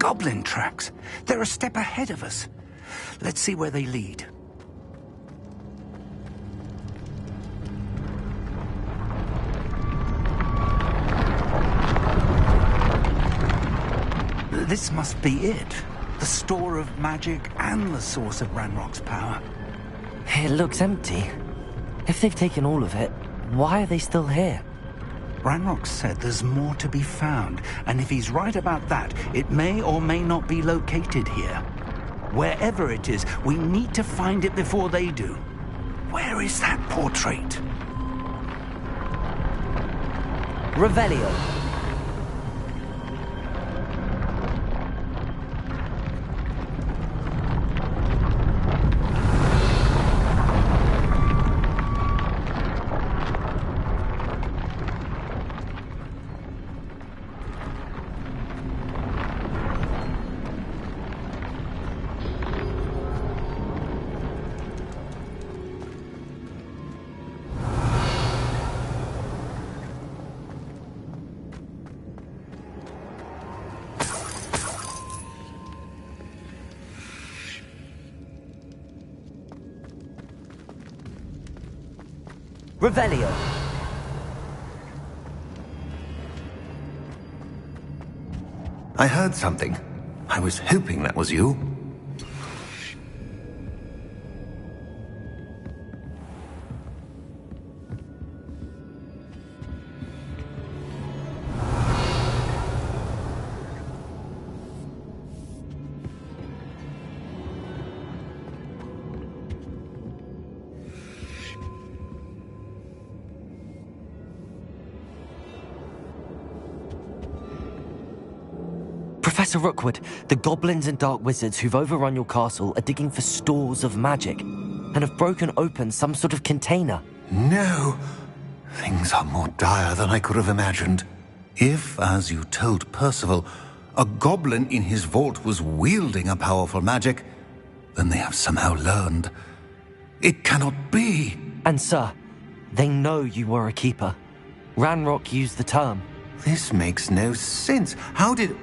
Goblin tracks. They're a step ahead of us. Let's see where they lead. This must be it. The store of magic and the source of Ranrock's power. It looks empty. If they've taken all of it, why are they still here? Ranrock said there's more to be found, and if he's right about that, it may or may not be located here. Wherever it is, we need to find it before they do. Where is that portrait? Revelio. Revelio. I heard something. I was hoping that was you. Professor Rookwood, the goblins and dark wizards who've overrun your castle are digging for stores of magic and have broken open some sort of container. No! Things are more dire than I could have imagined. If, as you told Percival, a goblin in his vault was wielding a powerful magic, then they have somehow learned. It cannot be! And sir, they know you were a keeper. Ranrock used the term. This makes no sense. How did...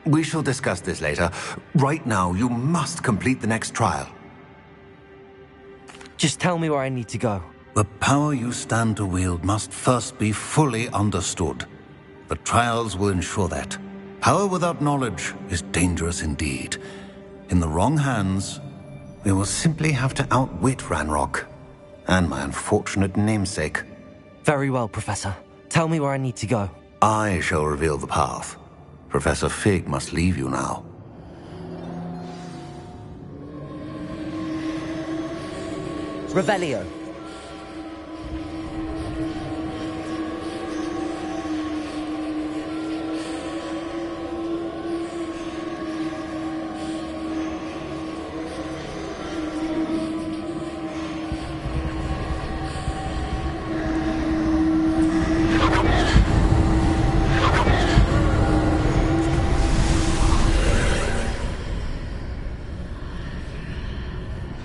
We shall discuss this later. Right now, you must complete the next trial. Just tell me where I need to go. The power you stand to wield must first be fully understood. The trials will ensure that. Power without knowledge is dangerous indeed. In the wrong hands, we will simply have to outwit Ranrock and my unfortunate namesake. Very well, Professor. Tell me where I need to go. I shall reveal the path. Professor Fig must leave you now. Revelio.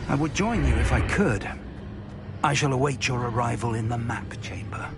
I would join you if I could. I shall await your arrival in the map chamber.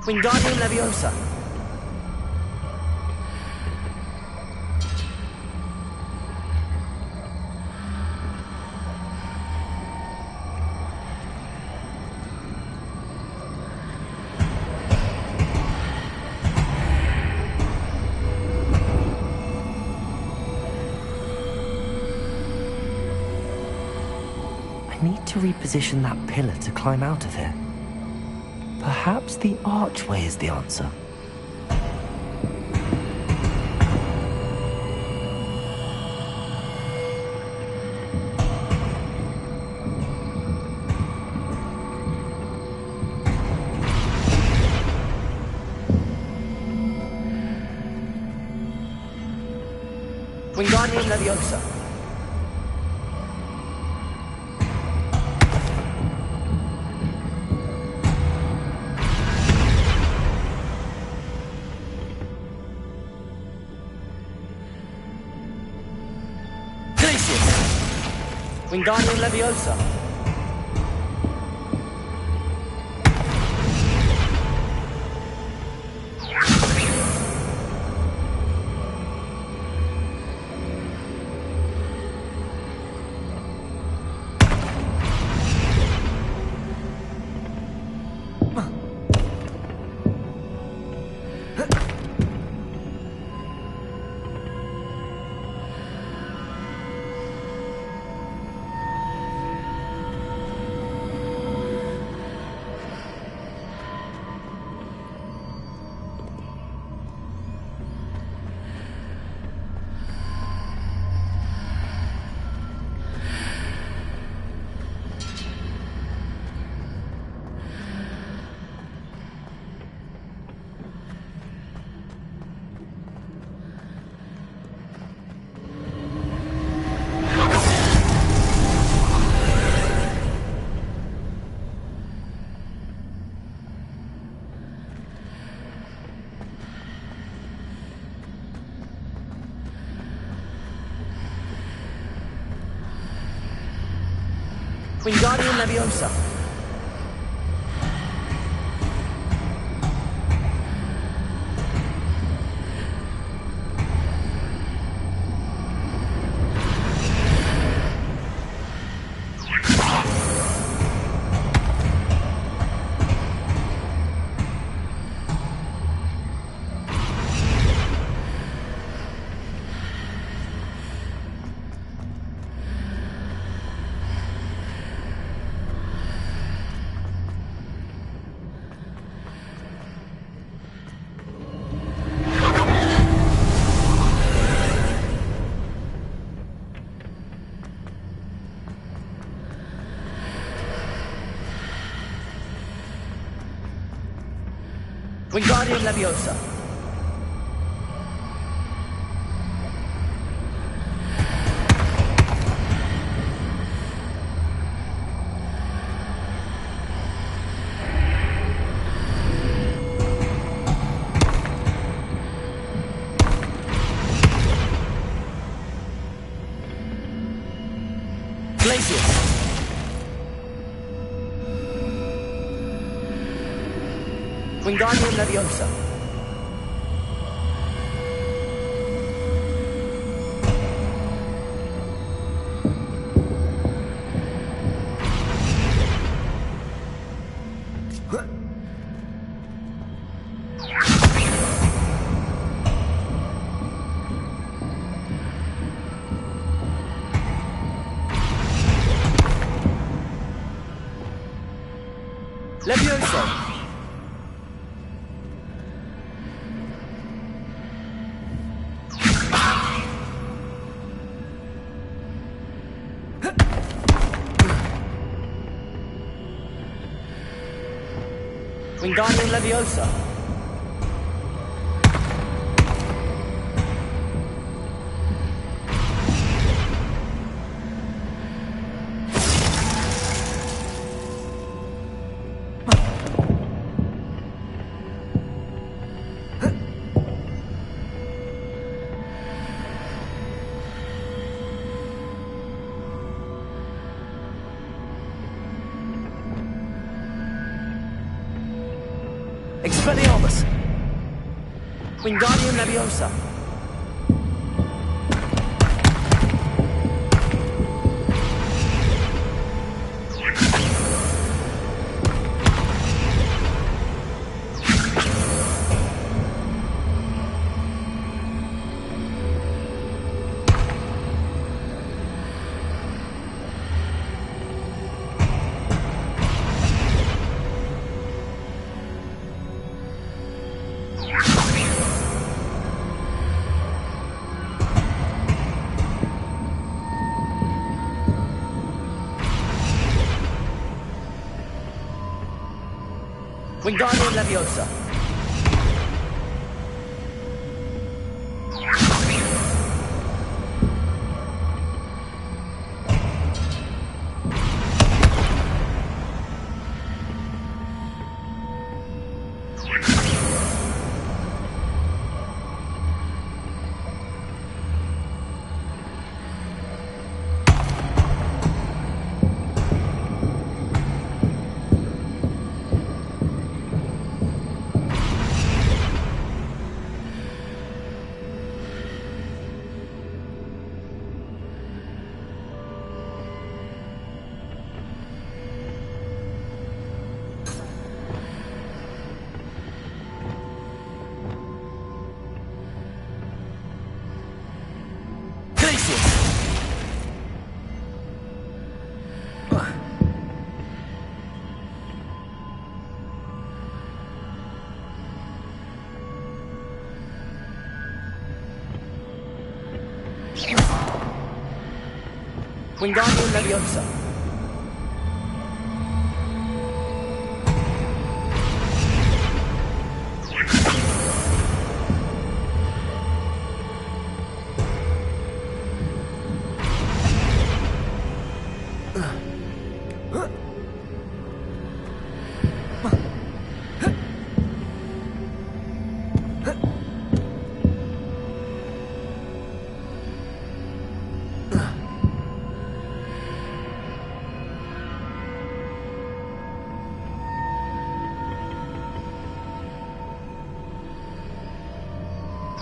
Wingardium Leviosa. I need to reposition that pillar to climb out of here. Perhaps the archway is the answer. Wingardium Leviosa. Wingardium Leviosa. Wingardium Leviosa. Wingardium Leviosa. Wingardium Leviosa. Leviosa. Wingardium Leviosa. Expelliarmus! Wingardium Leviosa! Wingardium Leviosa! Wingardium Leviosa!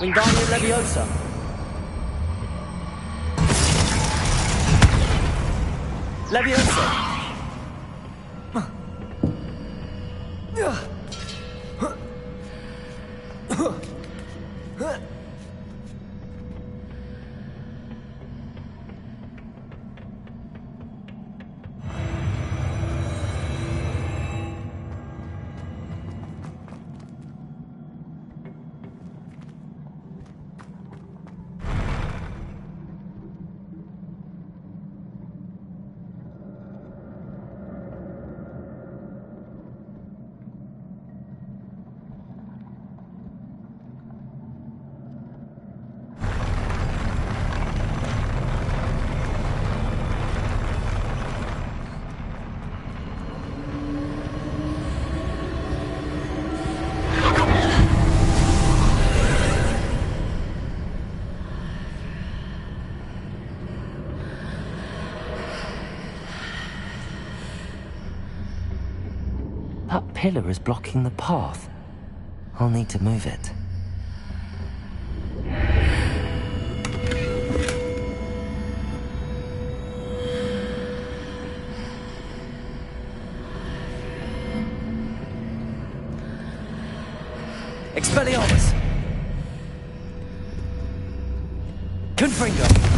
Wingardium Leviosa! Leviosa! That pillar is blocking the path. I'll need to move it. Expelliarmus! Confringo!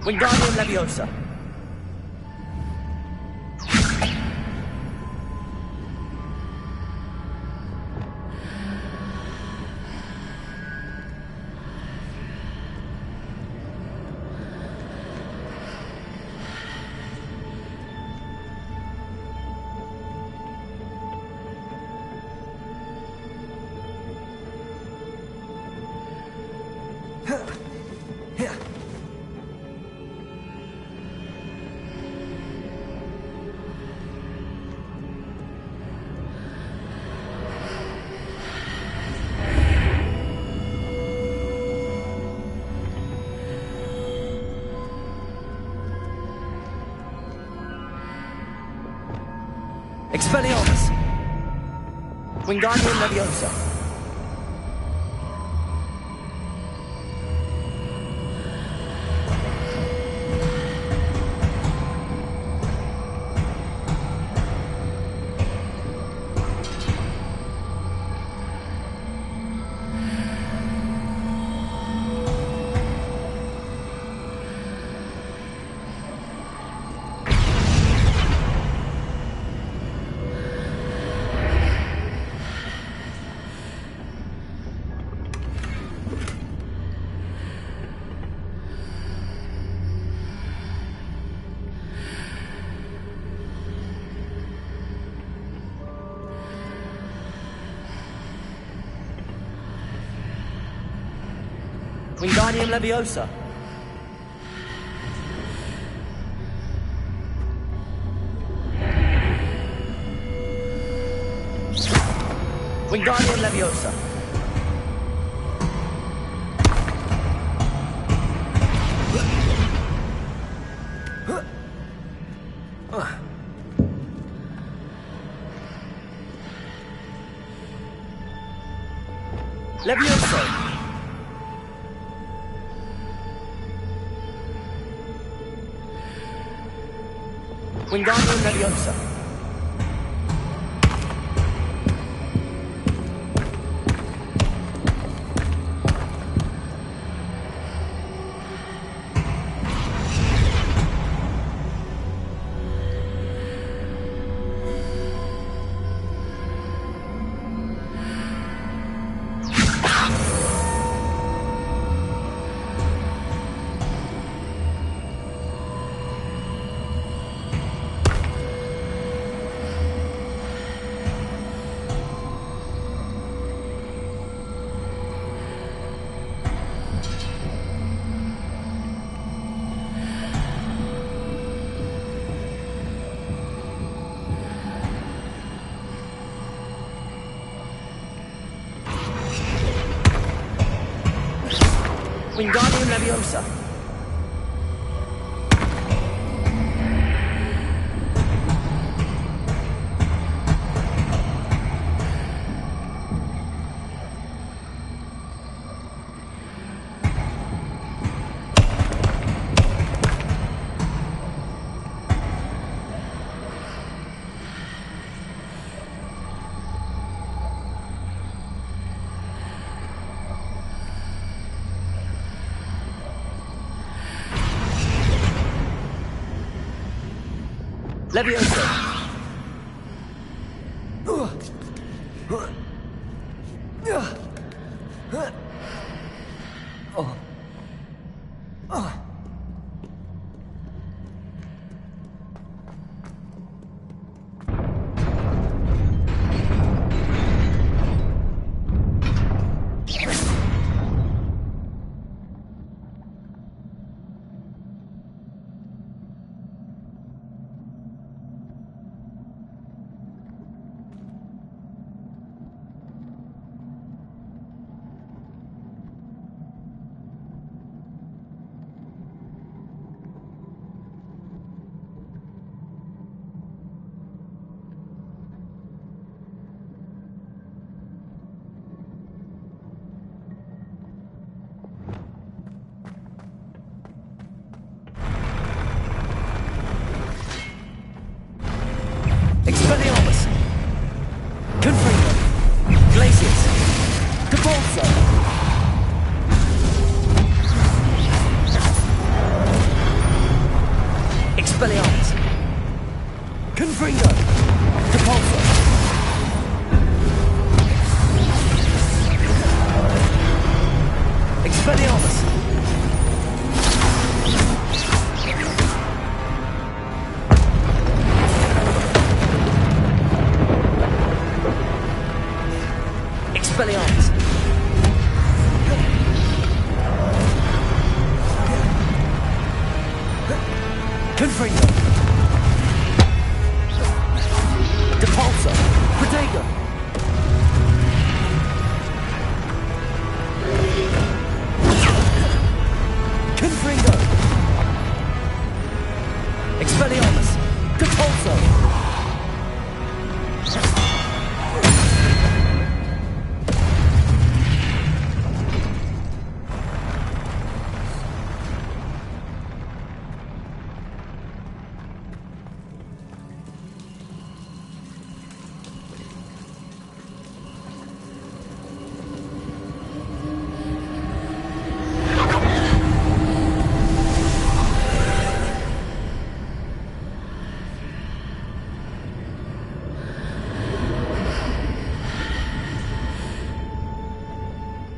Wingardium Leviosa. Expelliarmus! Wingardium Leviosa! Wingardium Leviosa. Wingardium Leviosa. Leviosa. Wingardium Leviosa. Wingardium Leviosa. Leviosa. Expelliarmus! Confringo! Depulso! Expelliarmus! Expelliarmus! Confringo! Depulso! Protego! Confringo! Expelliarmus! Depulso!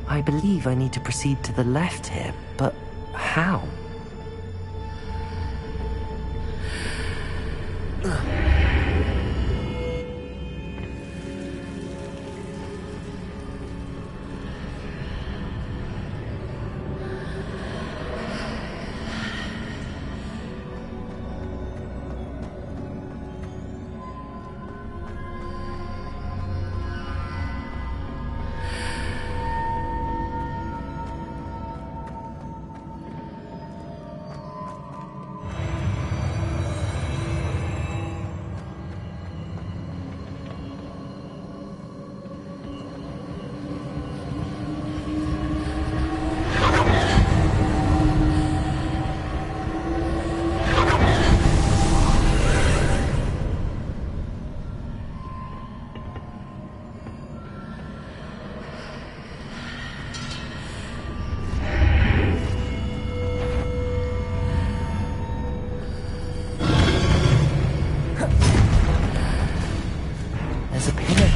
I believe I need to proceed to the left here, but how?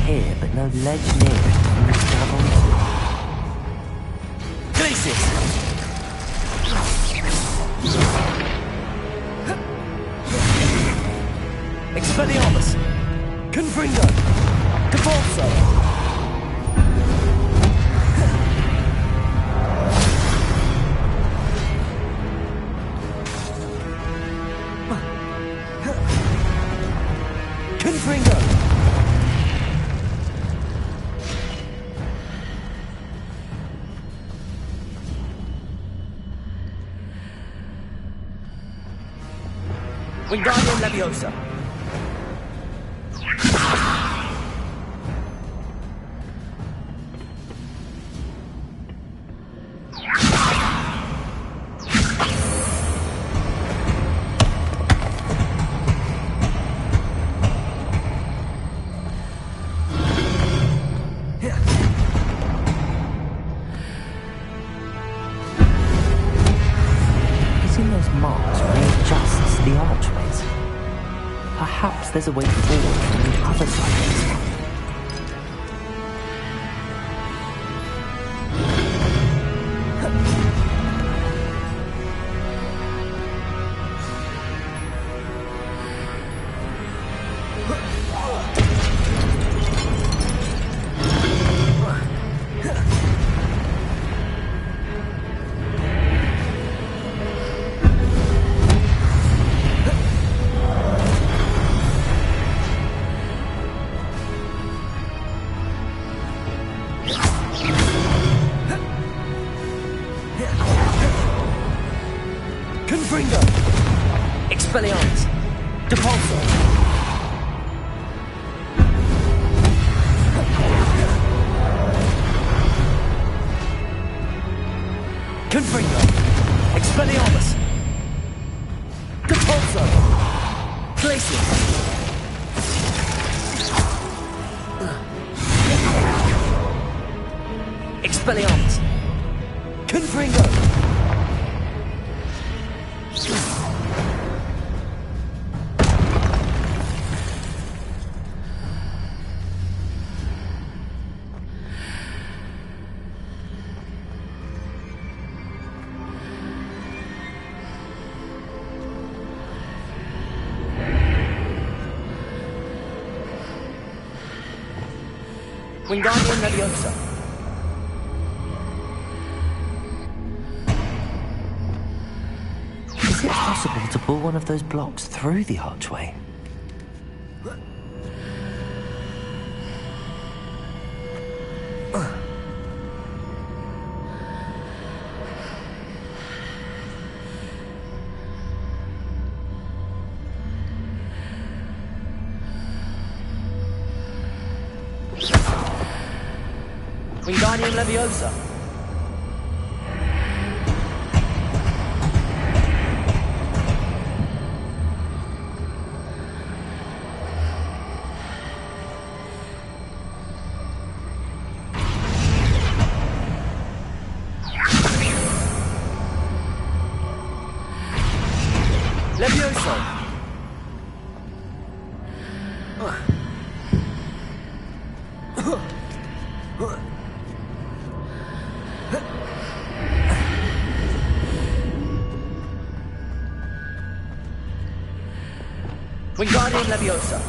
Here, but no ledge near it for me to grab onto. Glacis! Expelliarmus! Confringo! Depulso! Confringo! Wingardium Leviosa. Using those marks readjusts the archways. Perhaps there's a way forward from the other side of this one. Confringo! Expelliarmus! Depulso! Confringo! Expelliarmus! Depulso! Glacis! Expelliarmus! Confringo! Wingardium Leviosa. Is it possible to pull one of those blocks through the archway? Wingardium Leviosa. Leviosa. Wingardium Leviosa.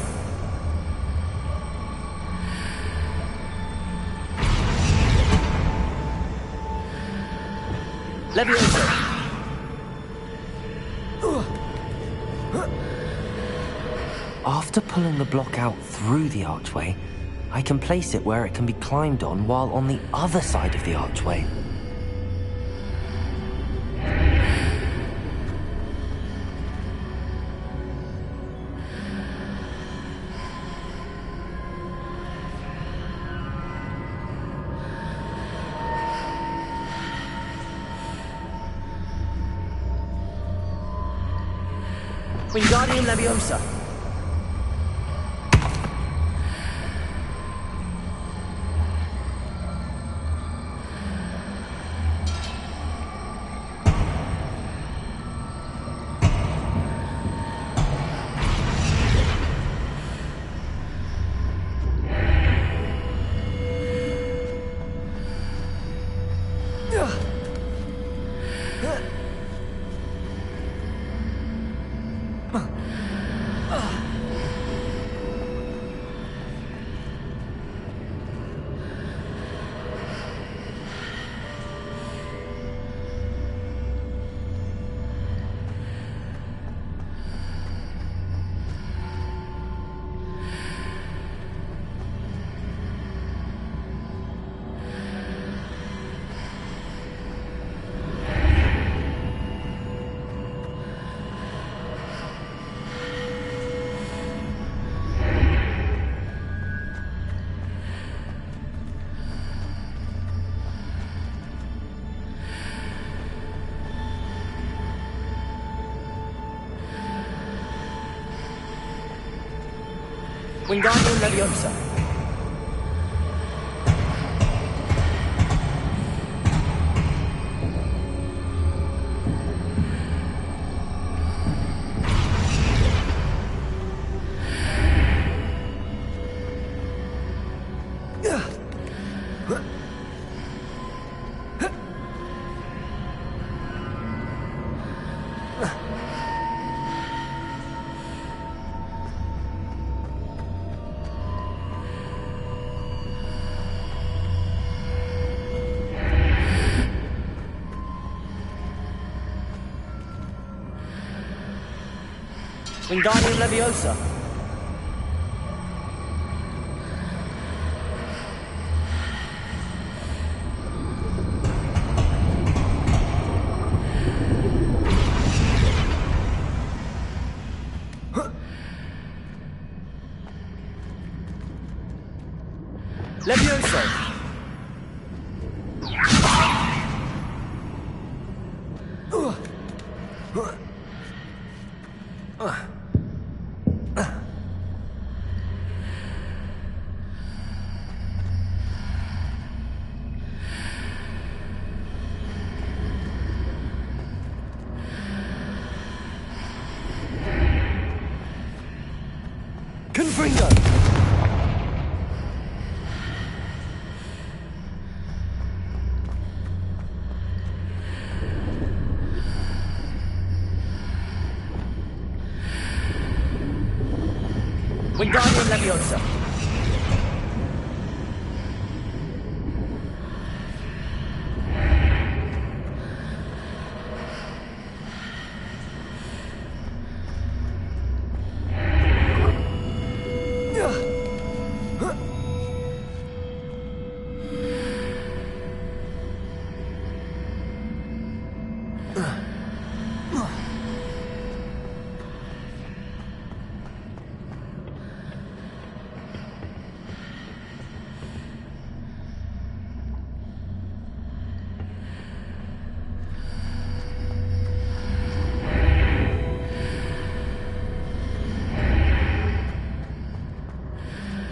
Leviosa. After pulling the block out through the archway, I can place it where it can be climbed on while on the other side of the archway. Wingardium Leviosa. Wingardium Leviosa. Wingardium Leviosa. Leviosa. Confringo! Wingardium Leviosa.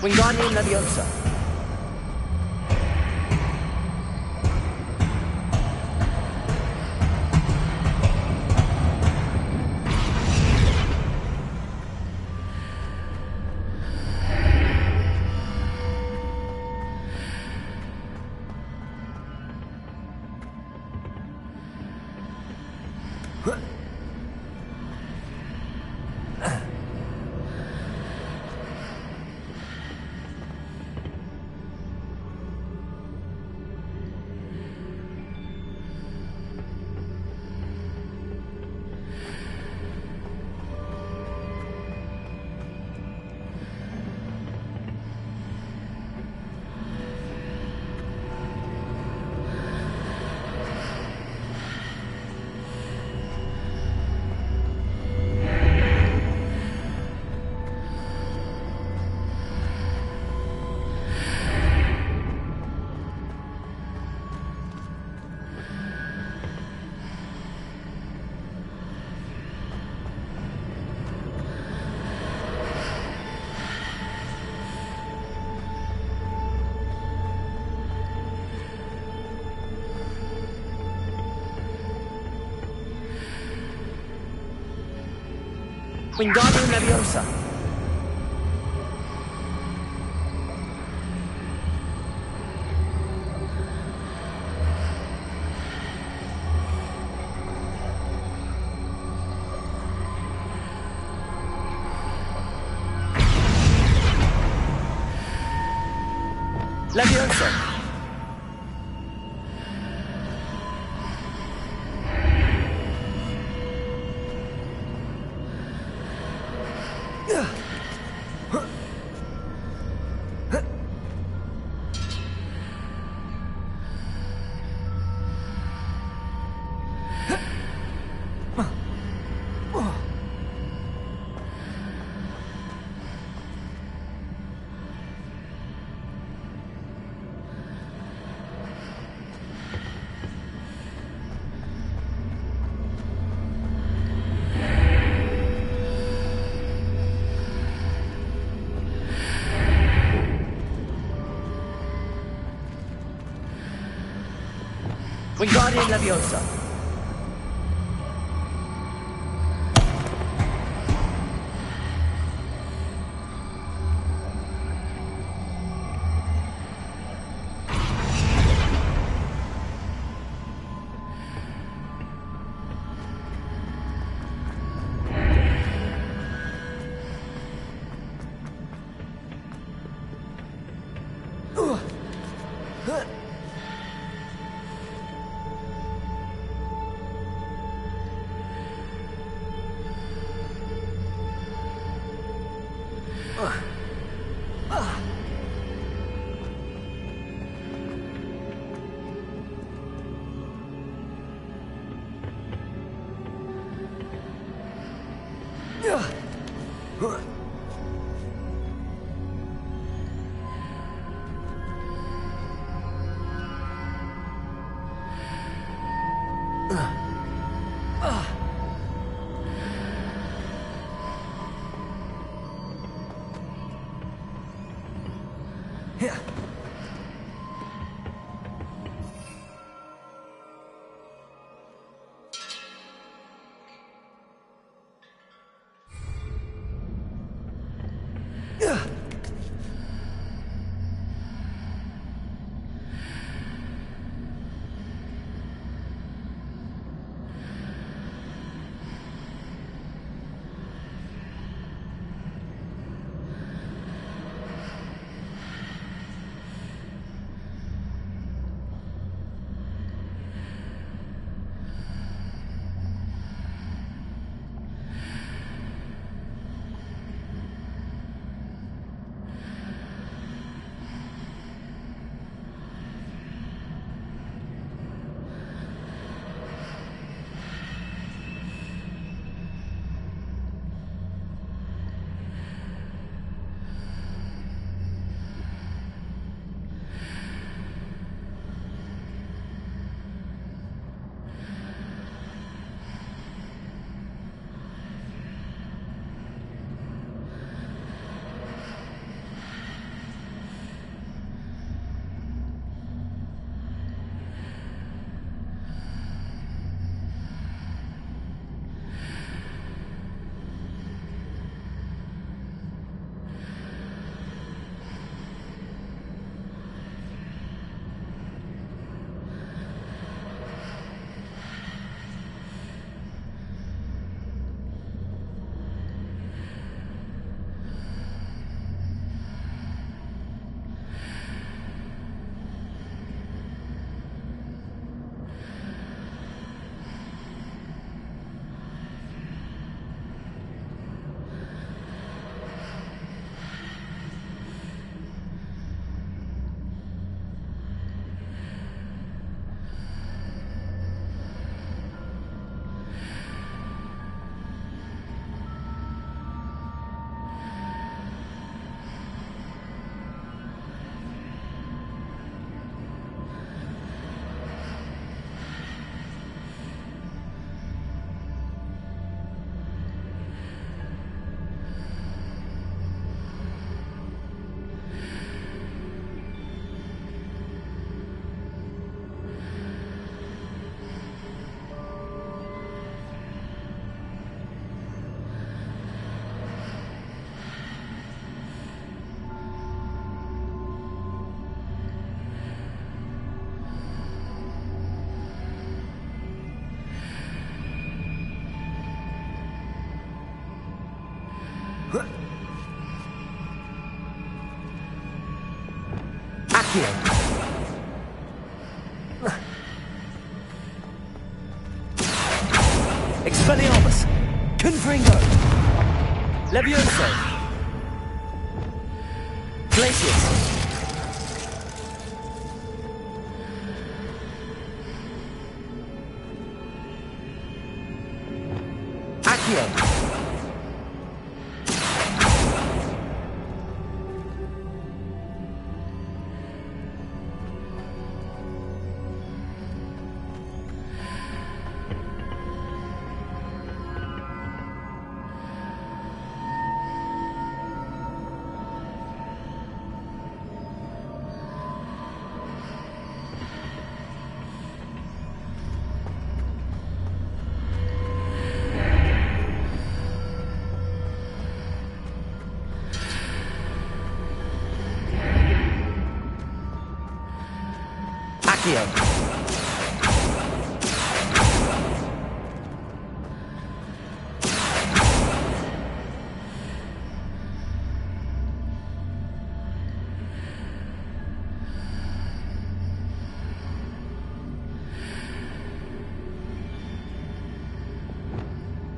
Wingardium Leviosa. Wingardium Leviosa. Leviosa. Wingardium Leviosa. Accio. Expelliarmus. Confringo. Levioso. Glacius. Accio. Accio.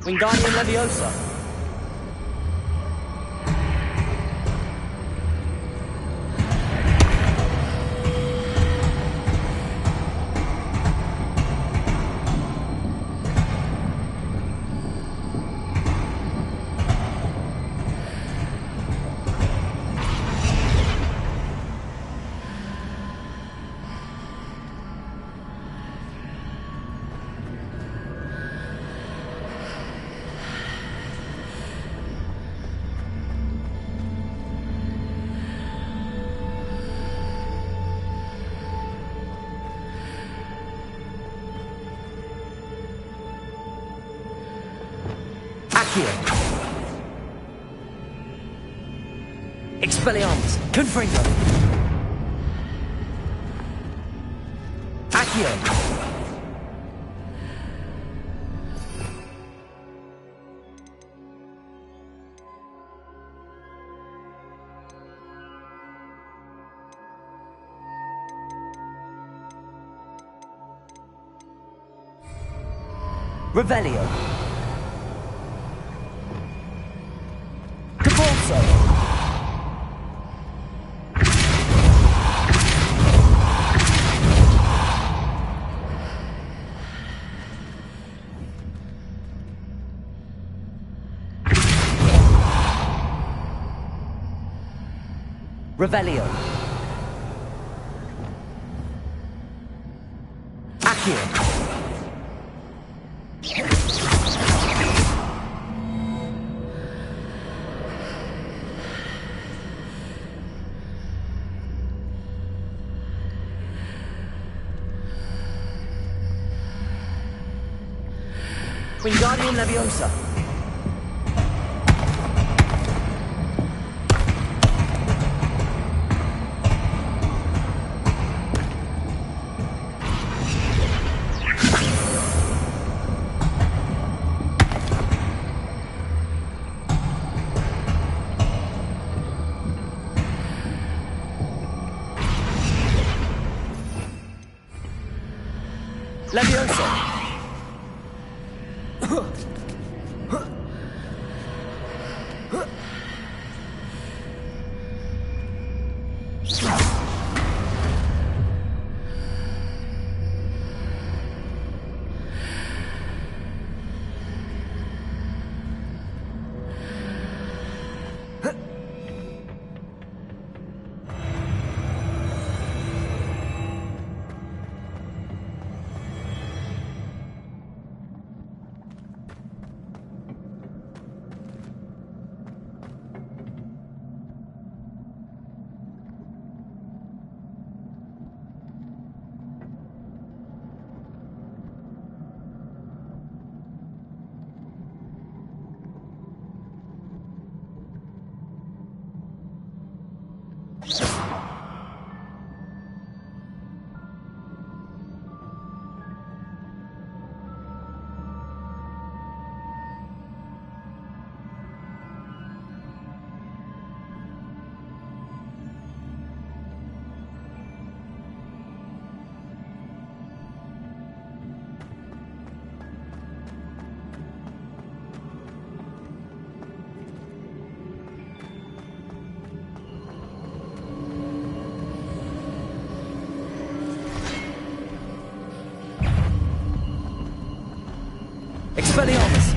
Wingardium Leviosa. Accio. Expelliarmus. Confringo. Accio. Revelio. Caporso. Revelio. Accio. Wingardium Leviosa. Leviosa. Expelliarmus!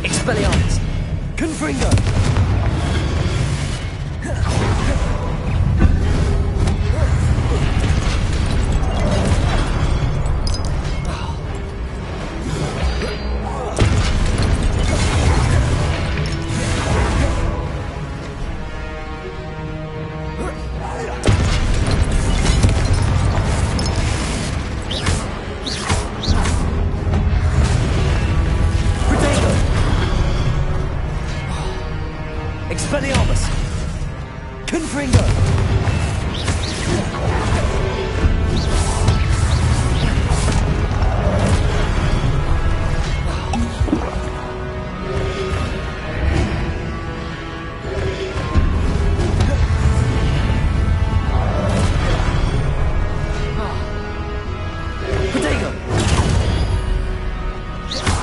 Expelliarmus! Confringo! Expelliarmus! Confringo! Protego!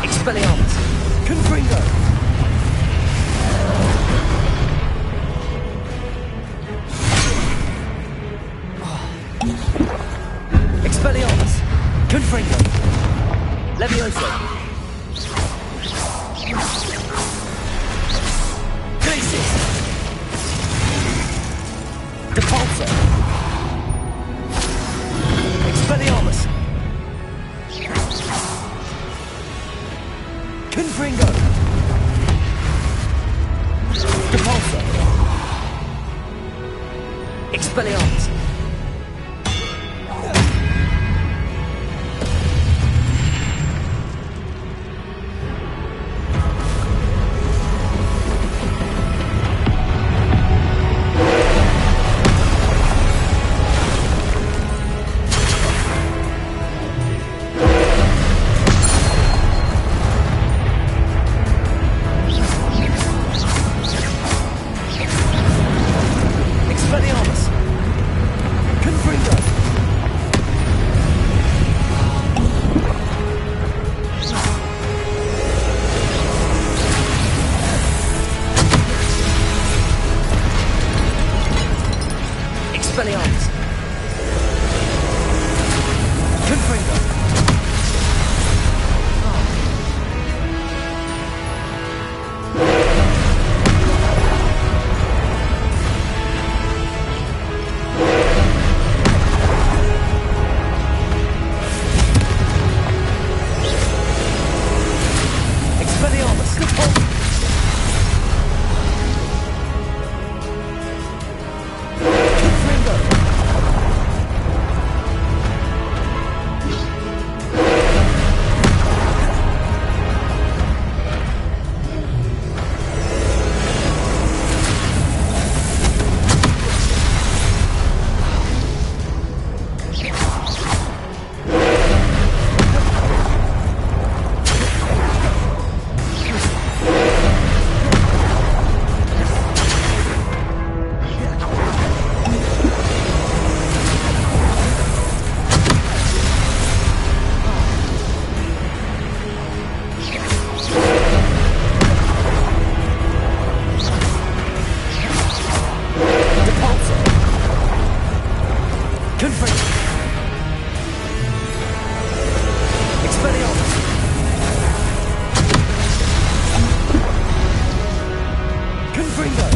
Expelliarmus! Confringo! Expelliarmus! Confringo! Levioso! Glacis! Depulso! Expelliarmus! Confringo! Depulso! Expelliarmus! Expelliarmus! Confringo! Expelliarmus! Confringo! Expelliarmus! Confringo! Confringo!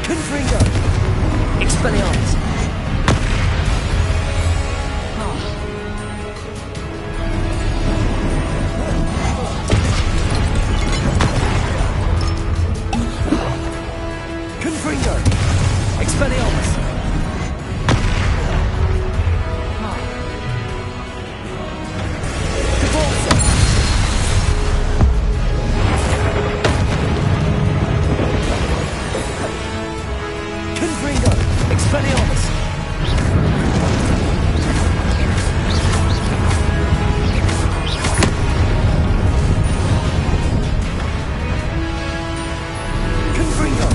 Confringo! Expelliarmus! Confringo! Expelliarmus! Divorso! Confringo! Expelliarmus! Confringo!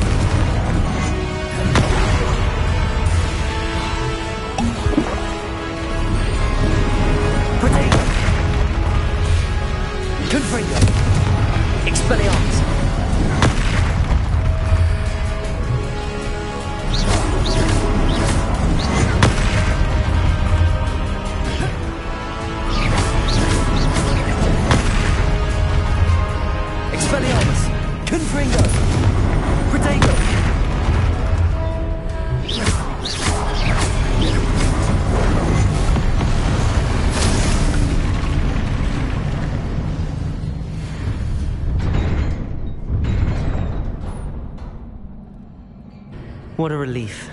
Protego! Confringo! Expelliarmus! Expelliarmus! Confringo! Protego! What a relief.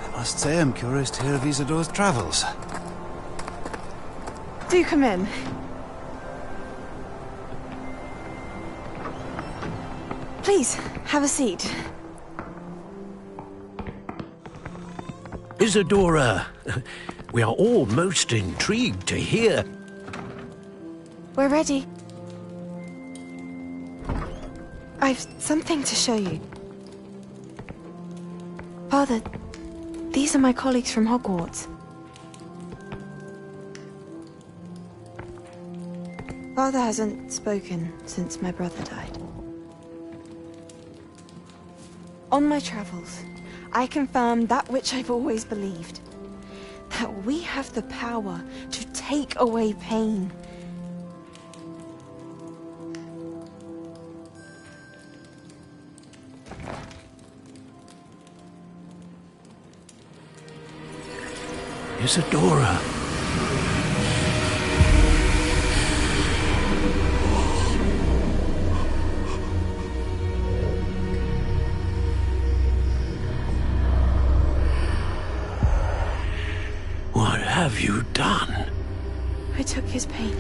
I must say I'm curious to hear of Isidore's travels. Do come in. Please, have a seat. Isidora, we are all most intrigued to hear. We're ready. I've something to show you. Father, these are my colleagues from Hogwarts. Father hasn't spoken since my brother died. On my travels, I confirmed that which I've always believed. That we have the power to take away pain. Isidora. What have you done? I took his pain.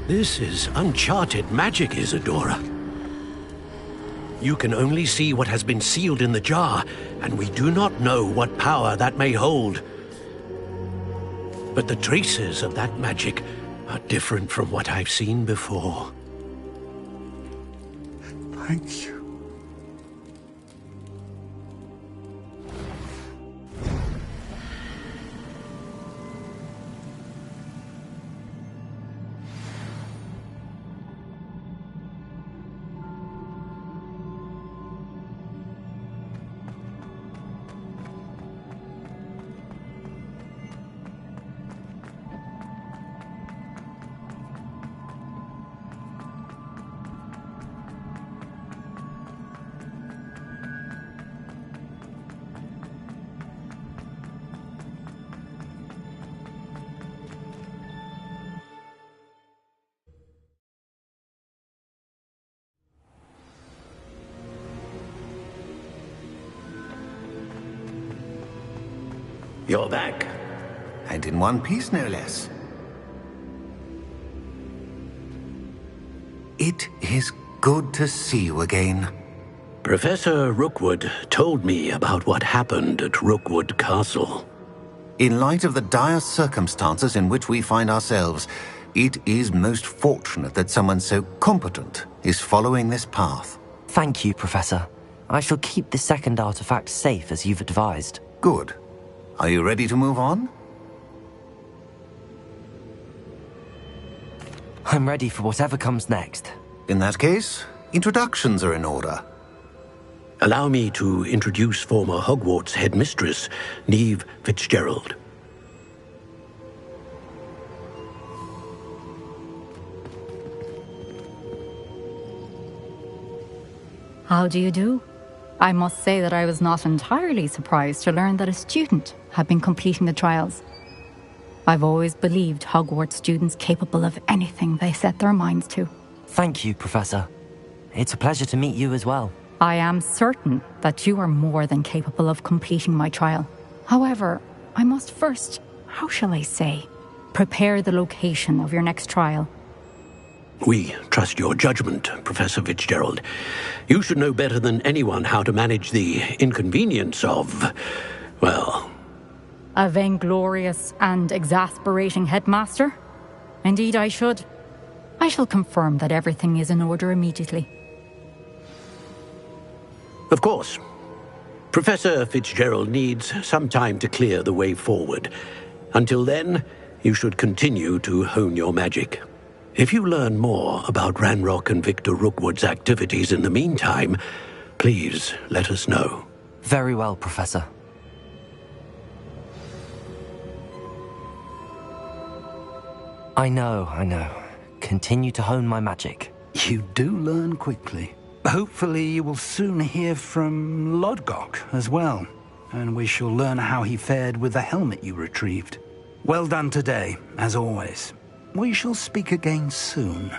This is uncharted magic, Isidora. You can only see what has been sealed in the jar, and we do not know what power that may hold. But the traces of that magic are different from what I've seen before. Thank you. You're back. And in one piece, no less. It is good to see you again. Professor Rookwood told me about what happened at Rookwood Castle. In light of the dire circumstances in which we find ourselves, it is most fortunate that someone so competent is following this path. Thank you, Professor. I shall keep the second artifact safe as you've advised. Good. Are you ready to move on? I'm ready for whatever comes next. In that case, introductions are in order. Allow me to introduce former Hogwarts headmistress, Neve Fitzgerald. How do you do? I must say that I was not entirely surprised to learn that a student had been completing the trials. I've always believed Hogwarts students capable of anything they set their minds to. Thank you, Professor. It's a pleasure to meet you as well. I am certain that you are more than capable of completing my trial. However, I must first, how shall I say, prepare the location of your next trial. We trust your judgment, Professor Fitzgerald. You should know better than anyone how to manage the inconvenience of, well... A vainglorious and exasperating headmaster? Indeed I should. I shall confirm that everything is in order immediately. Of course. Professor Fitzgerald needs some time to clear the way forward. Until then, you should continue to hone your magic. If you learn more about Ranrock and Victor Rookwood's activities in the meantime, please let us know. Very well, Professor. I know. Continue to hone my magic. You do learn quickly. Hopefully you will soon hear from Lodgok as well, and we shall learn how he fared with the helmet you retrieved. Well done today, as always. We shall speak again soon.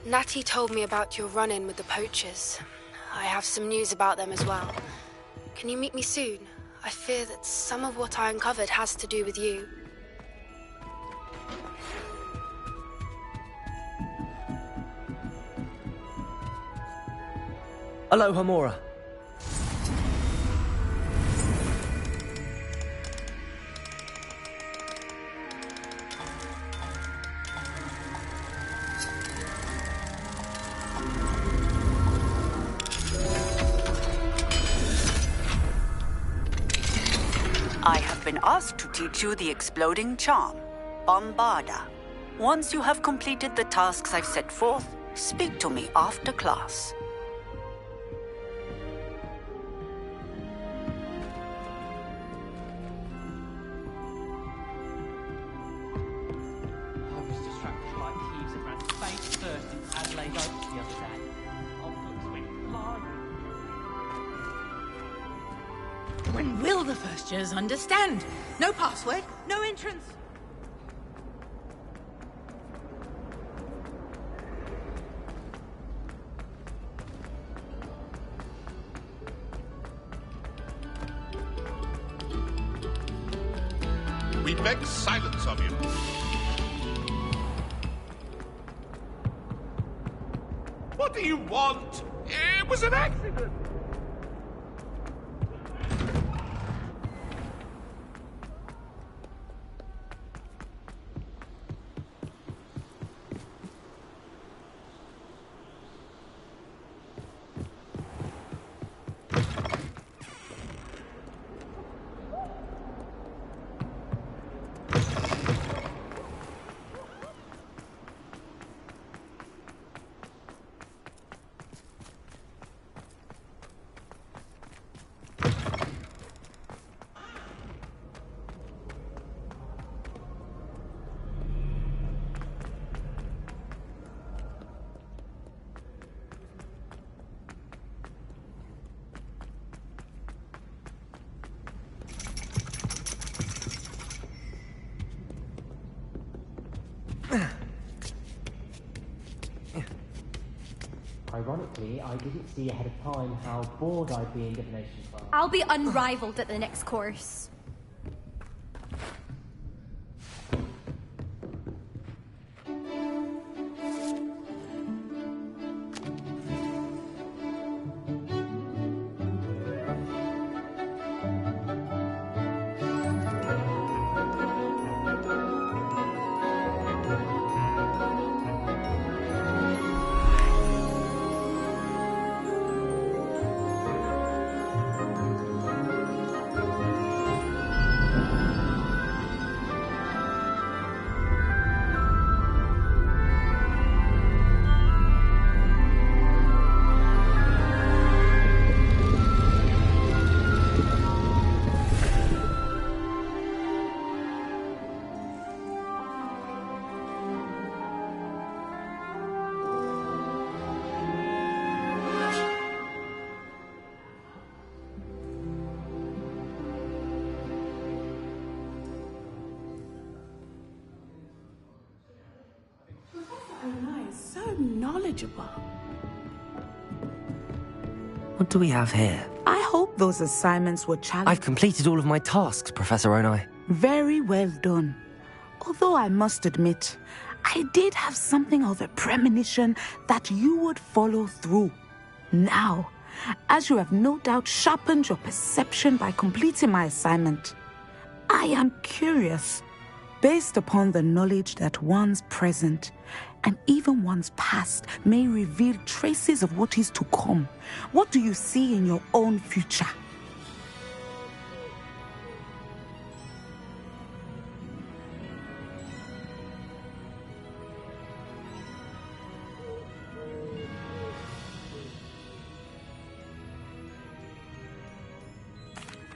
Natty told me about your run-in with the poachers. I have some news about them as well. Can you meet me soon? I fear that some of what I uncovered has to do with you. Aloha, Mora. I have been asked to teach you the exploding charm, Bombarda. Once you have completed the tasks I've set forth, speak to me after class. I was distracted by thieves and ran face first in Adelaide Oaks the other day. Old books went flying. When will the first years understand? No password, no entrance. We beg silence of you. What do you want? It was an accident. Ironically, I didn't see ahead of time how bored I'd be in divination class. I'll be unrivaled at the next course. Knowledgeable. What do we have here? I hope those assignments were challenging. I've completed all of my tasks, Professor Onai. Very well done. Although I must admit, I did have something of a premonition that you would follow through. Now, as you have no doubt sharpened your perception by completing my assignment, I am curious, based upon the knowledge that one's present and even one's past may reveal traces of what is to come. What do you see in your own future?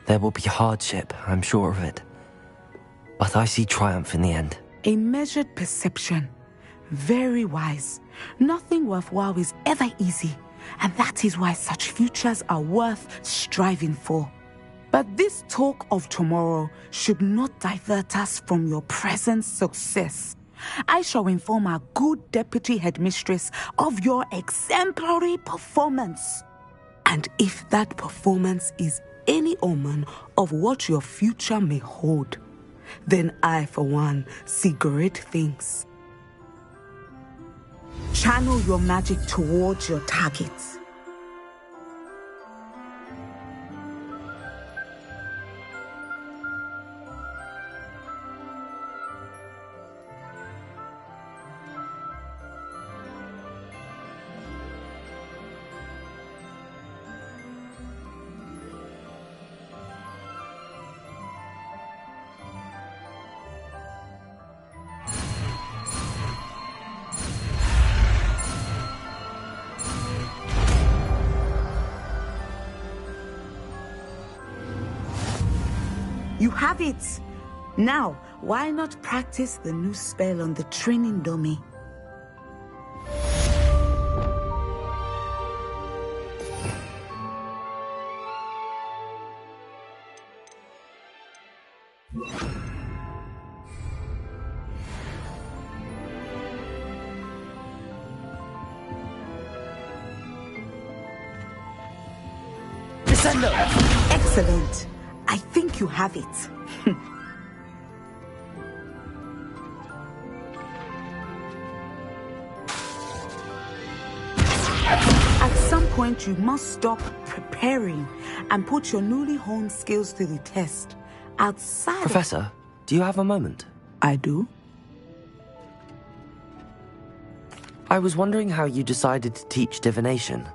There will be hardship, I'm sure of it. But I see triumph in the end. A measured perception. Very wise. Nothing worthwhile is ever easy, and that is why such futures are worth striving for. But this talk of tomorrow should not divert us from your present success. I shall inform our good deputy headmistress of your exemplary performance. And if that performance is any omen of what your future may hold, then I, for one, see great things. Channel your magic towards your targets. You have it! Now, why not practice the new spell on the training dummy? Descendo! Excellent. I think you have it. At some point, you must stop preparing and put your newly honed skills to the test. Outside. Professor, do you have a moment? I do. I was wondering how you decided to teach divination.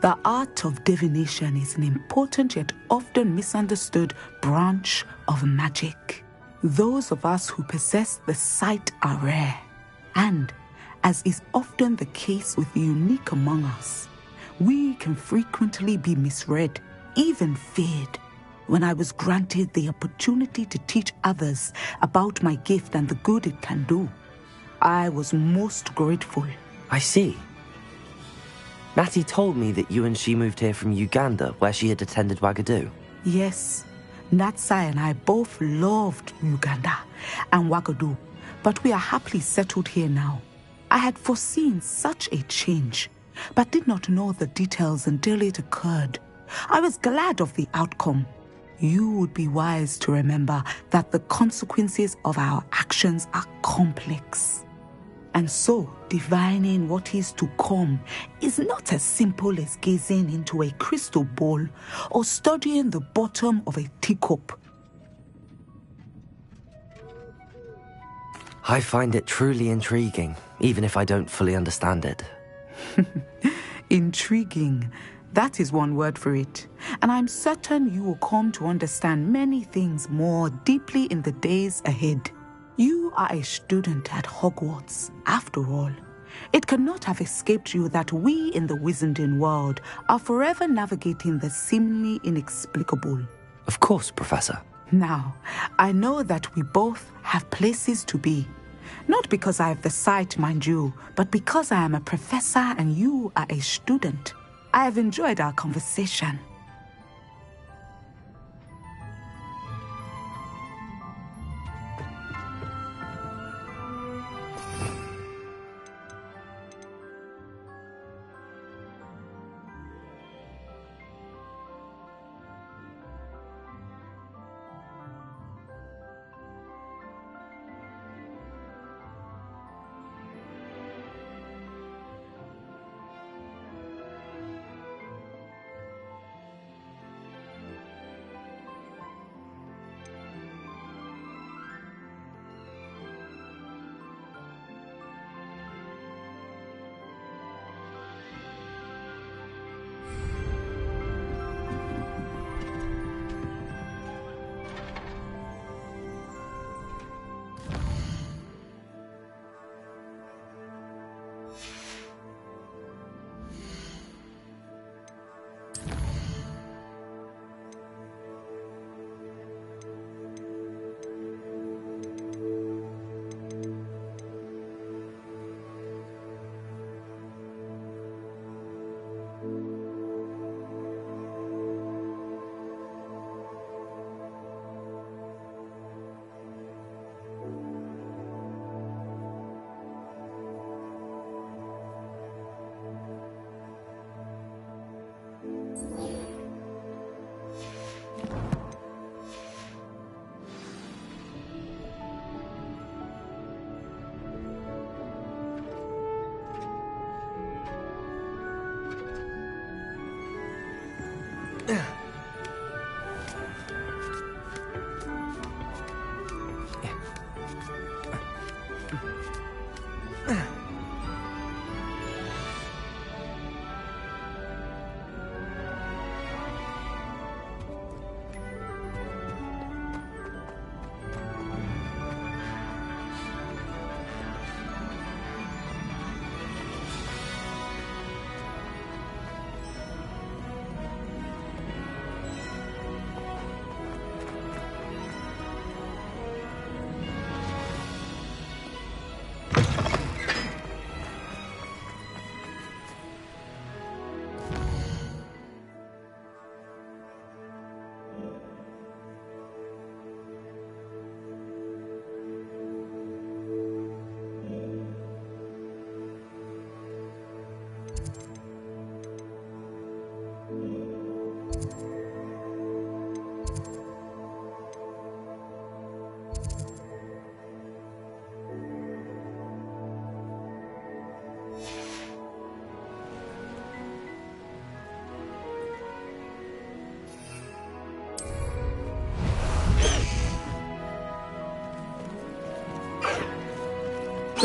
The art of divination is an important yet often misunderstood branch of magic. Those of us who possess the sight are rare, and, as is often the case with the unique among us, we can frequently be misread, even feared. When I was granted the opportunity to teach others about my gift and the good it can do, I was most grateful. I see. Natty told me that you and she moved here from Uganda, where she had attended Wagadu. Yes, Natsai and I both loved Uganda and Wagadu, but we are happily settled here now. I had foreseen such a change, but did not know the details until it occurred. I was glad of the outcome. You would be wise to remember that the consequences of our actions are complex. And so, divining what is to come is not as simple as gazing into a crystal ball or studying the bottom of a teacup. I find it truly intriguing, even if I don't fully understand it. Intriguing. That is one word for it. And I'm certain you will come to understand many things more deeply in the days ahead. You are a student at Hogwarts, after all. It cannot have escaped you that we in the Wizarding world are forever navigating the seemingly inexplicable. Of course, Professor. Now, I know that we both have places to be. Not because I have the sight, mind you, but because I am a professor and you are a student. I have enjoyed our conversation.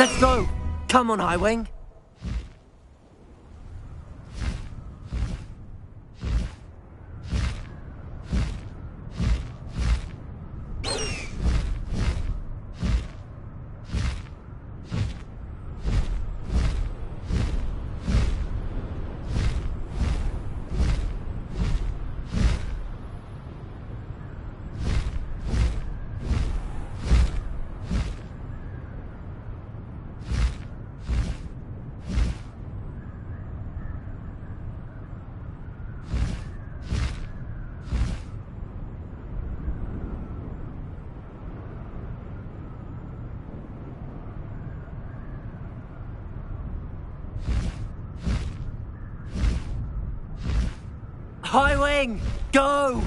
Let's go! Come on, Highwing! Highwing! Go!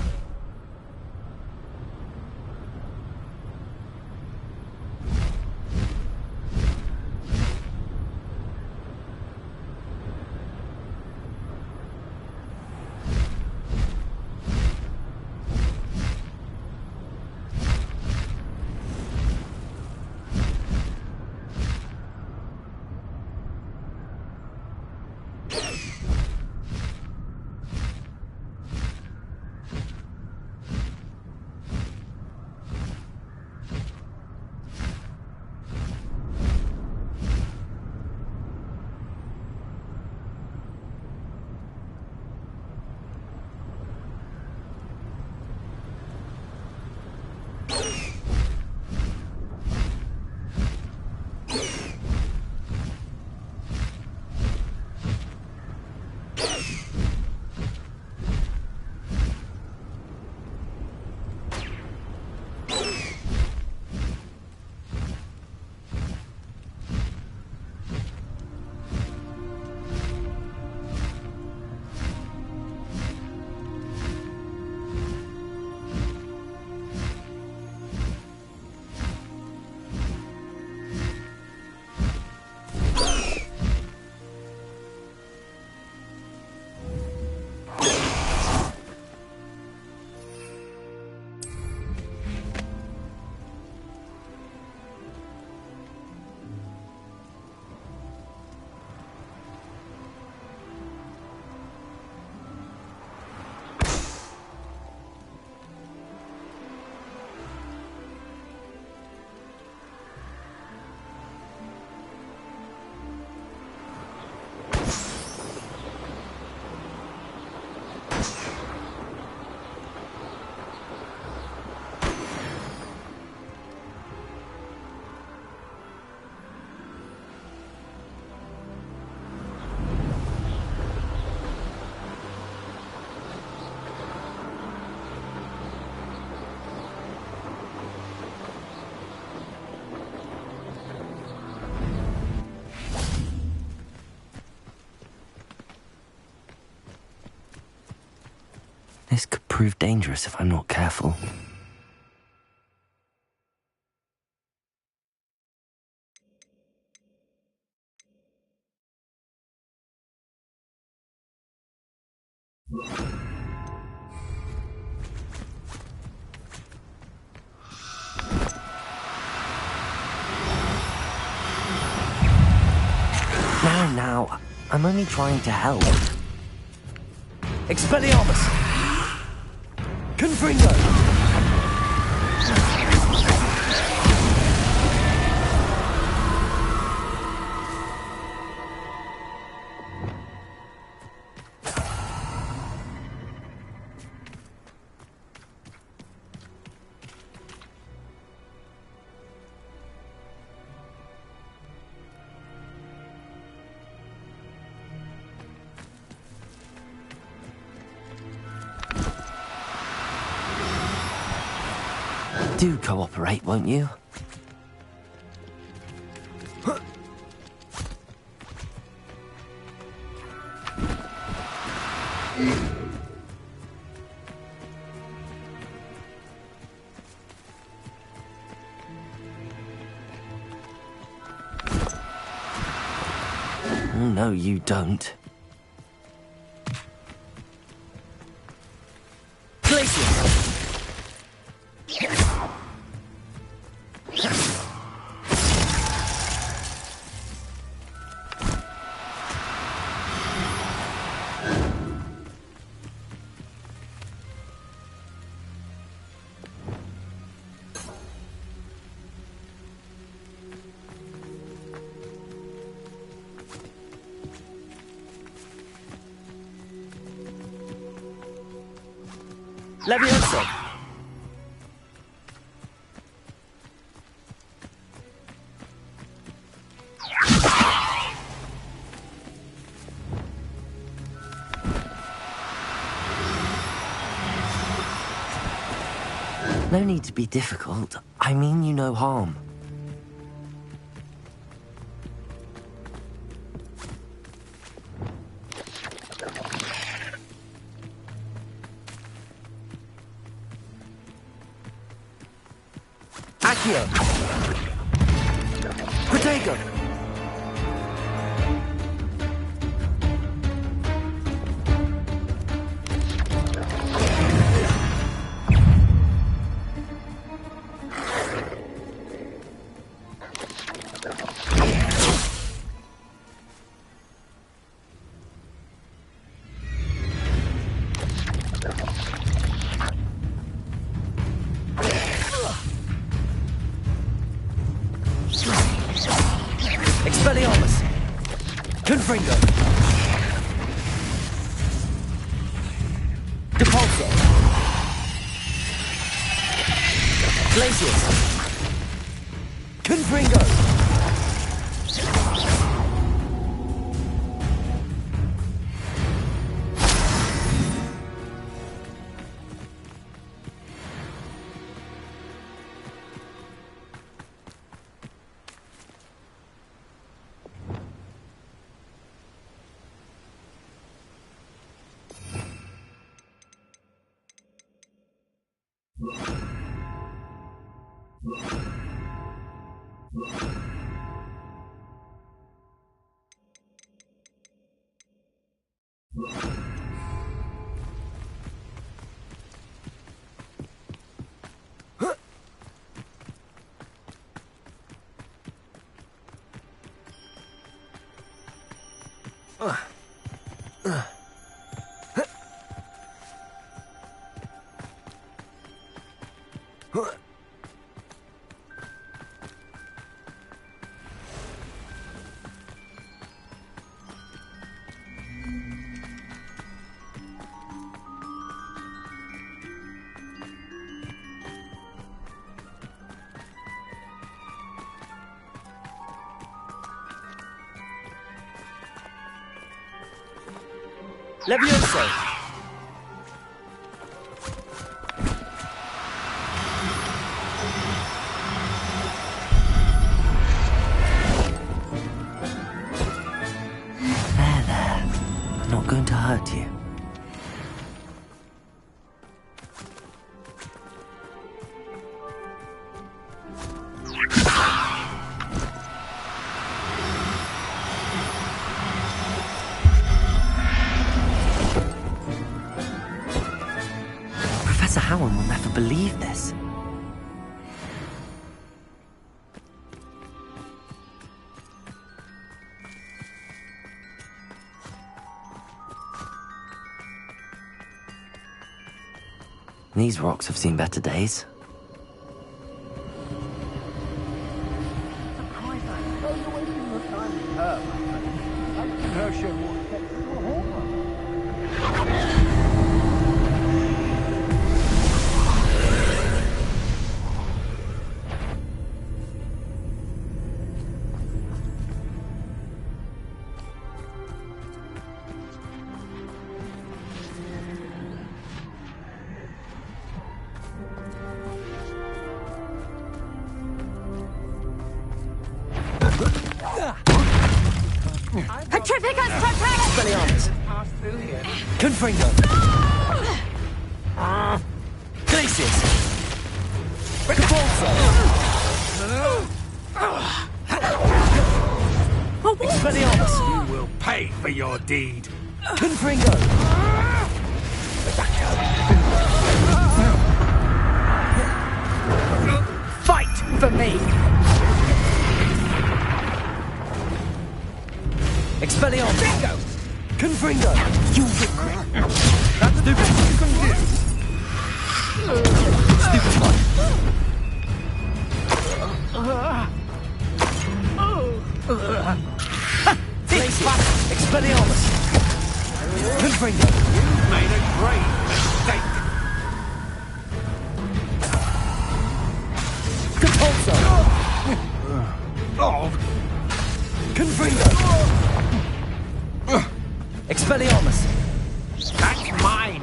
This could prove dangerous if I'm not careful. Now, I'm only trying to help. Expelliarmus! Confringo! Do cooperate, won't you? No, you don't. Levioso! No need to be difficult. I mean you no harm. Accio! Protego! Expelliarmus! Confringo! Depulso! Glacius! Confringo! Levioso! There. I'm not going to hurt you. Professor Howard will never believe this. These rocks have seen better days. Petrificus Totalis! Expelliarmus! Confringo! Glacius! Repulso! Expelliarmus! You will pay for your deed. Confringo! Fight for me! Expelliarmus! Bingo! Confringo! You regret! That's the best you can do. Stupid one! Glacius! Expelliarmus! Confringo! You've made a grave mistake. Confringo! Expelliarmus! That's mine!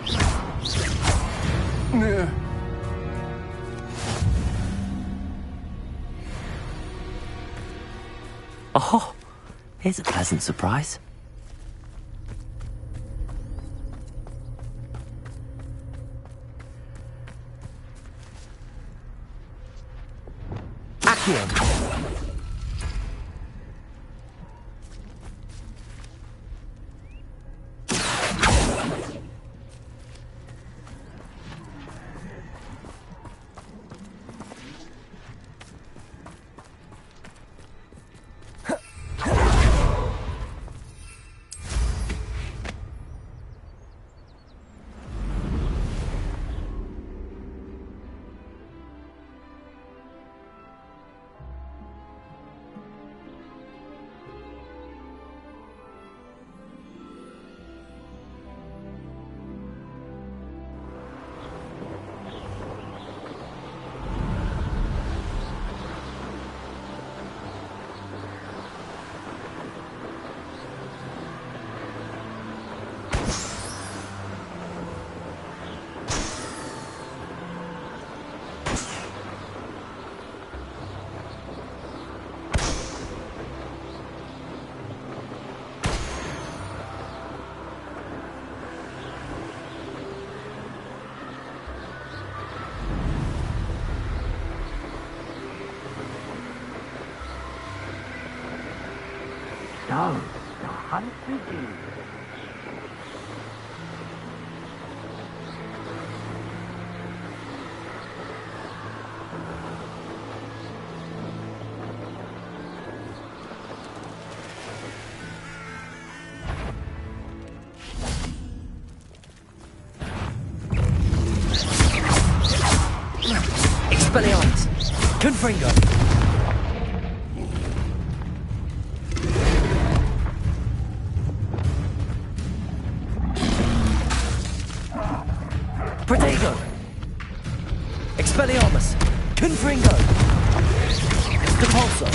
Oh, here's a pleasant surprise. Accio! So, the hunt begins. Expelliarmus! Confringo! Protego! Expelliarmus! Confringo! Depulso!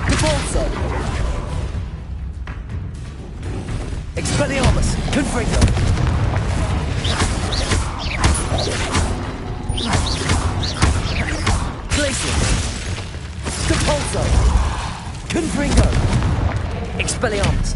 Depulso! Expelliarmus! Confringo! Glacial! Depulso! Confringo! Expelliarmus!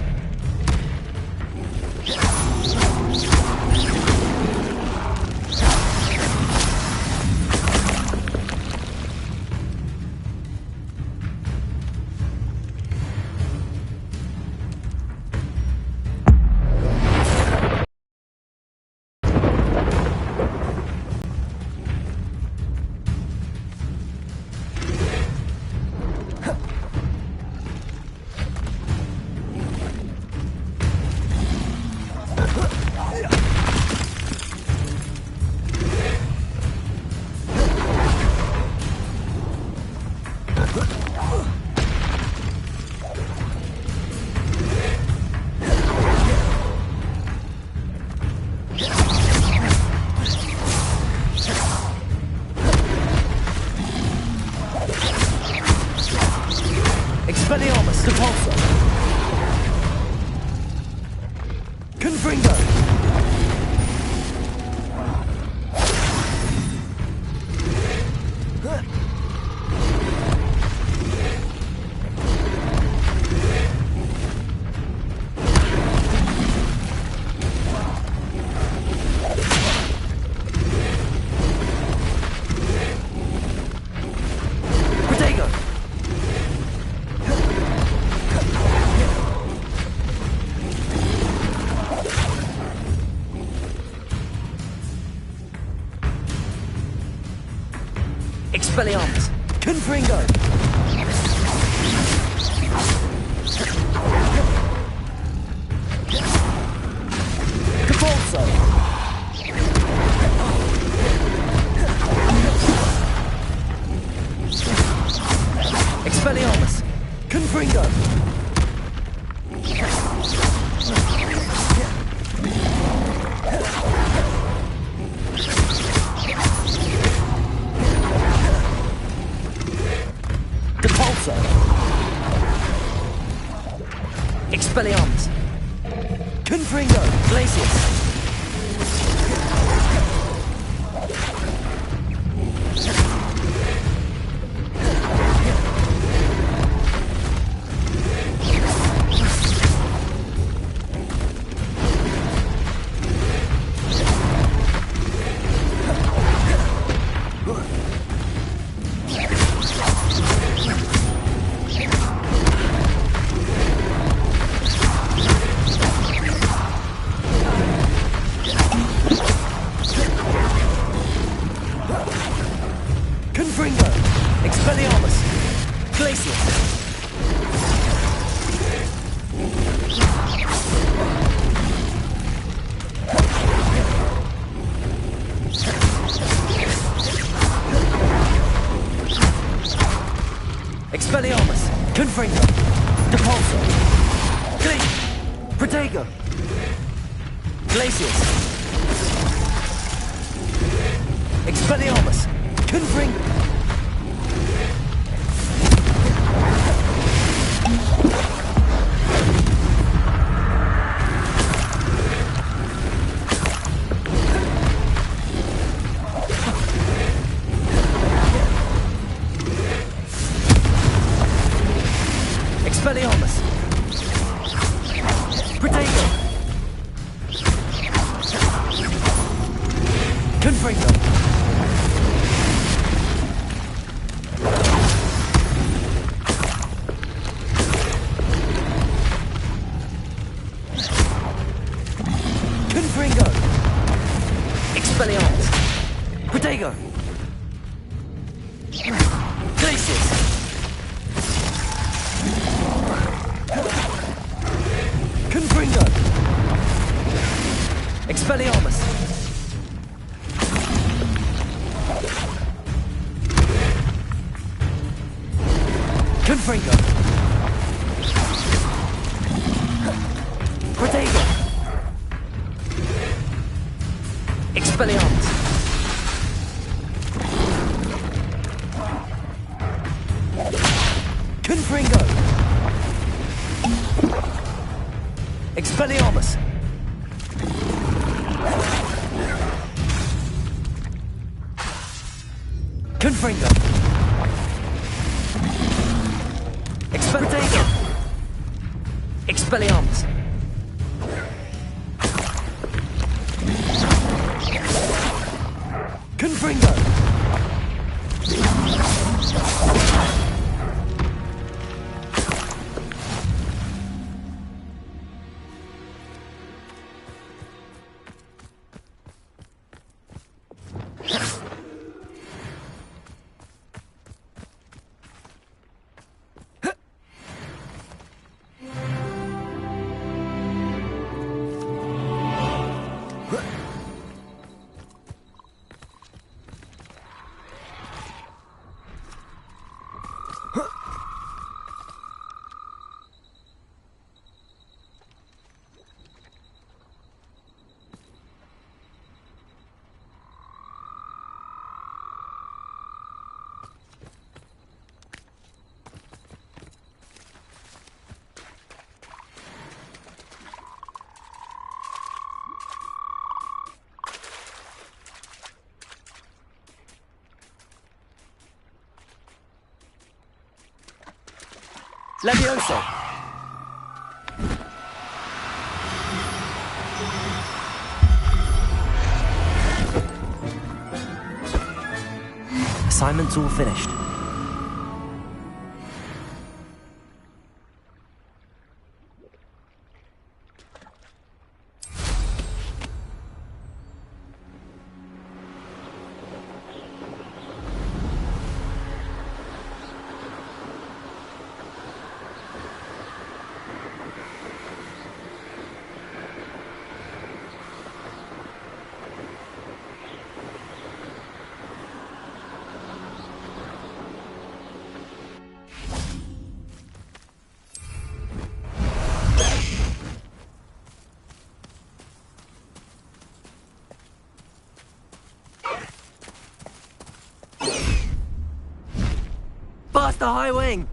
Expelliarmus! Depulso! Confringo! Protego! Expelliarmus! Confringo! Depulso! Expelliarmus! Confringo! Depulso! Expelliarmus! Confringo! Glacius! Confringo! Expelliarmus! Glacius! Expelliarmus! Confringo! Depulso! Protego! Glacius! Expelliarmus! Confringo! Expelliarmus! Protego! Confringo! Confringo! Expelliarmus! Protego! Glacius! Confringo! Expelliarmus! Confringo! Protego! Expelliarmus! Confringo! Expelliarmus! Confringo! Protego! Expelliarmus! Confringo! Levioso! Assignment's all finished. the High Wing!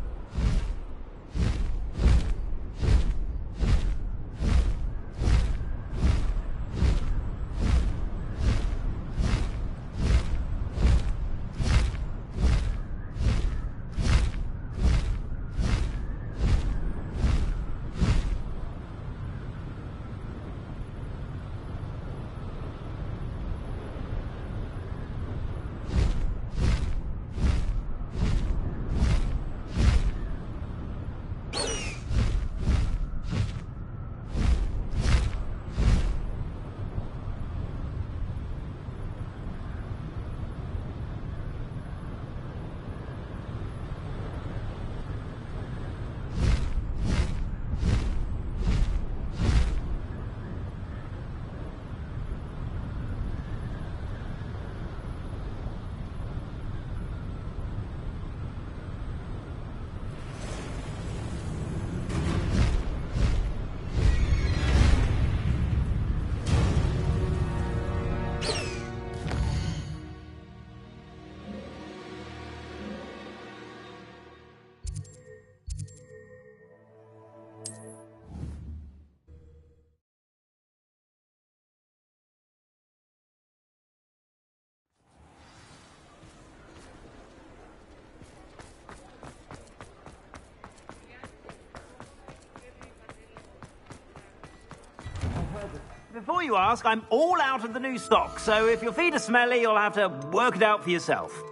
Before you ask, I'm all out of the new stock, so if your feet are smelly, you'll have to work it out for yourself.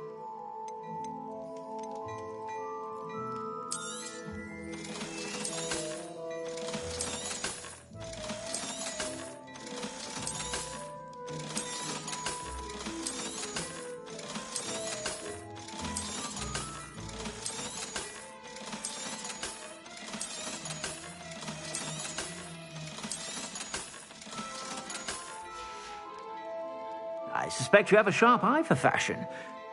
I suspect you have a sharp eye for fashion.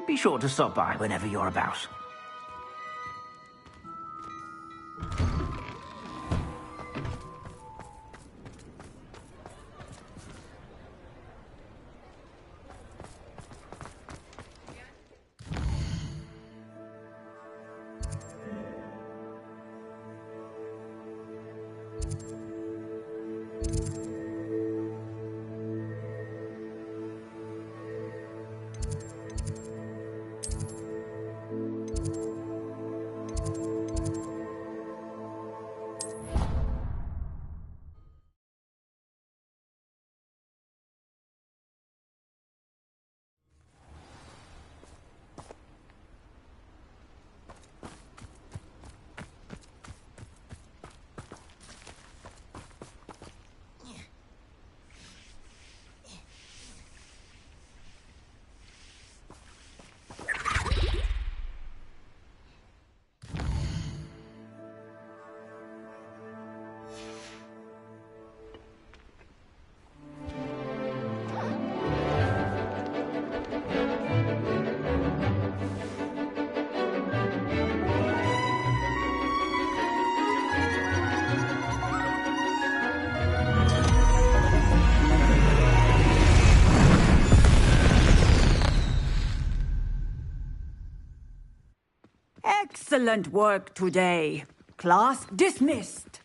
Be sure to stop by whenever you're about. Excellent work today. Class dismissed.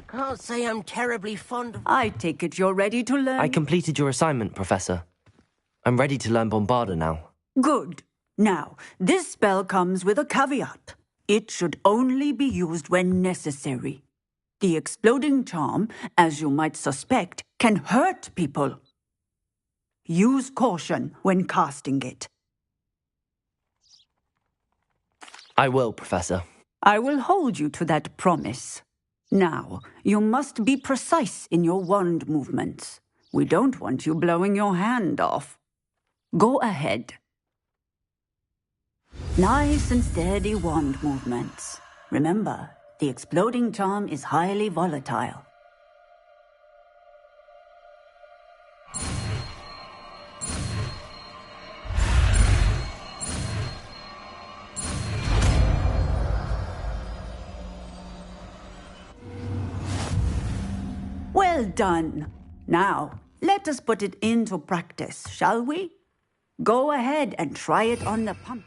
Can't say I'm terribly fond of... I take it you're ready to learn. I completed your assignment, Professor. I'm ready to learn Bombarda now. Good. Now, this spell comes with a caveat. It should only be used when necessary. The exploding charm, as you might suspect, can hurt people. Use caution when casting it. I will, Professor. I will hold you to that promise. Now, you must be precise in your wand movements. We don't want you blowing your hand off. Go ahead. Nice and steady wand movements. Remember, the exploding charm is highly volatile. Well done. Now, let us put it into practice, shall we? Go ahead and try it on the pump.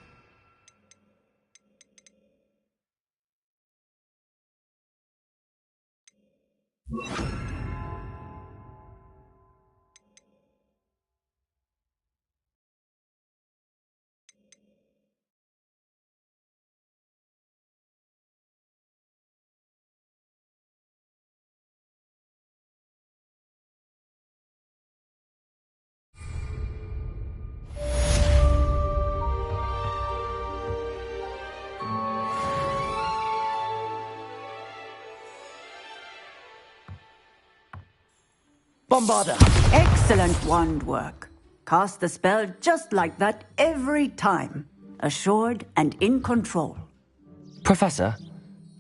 Bombarda! Excellent wand work. Cast the spell just like that every time. Assured and in control. Professor,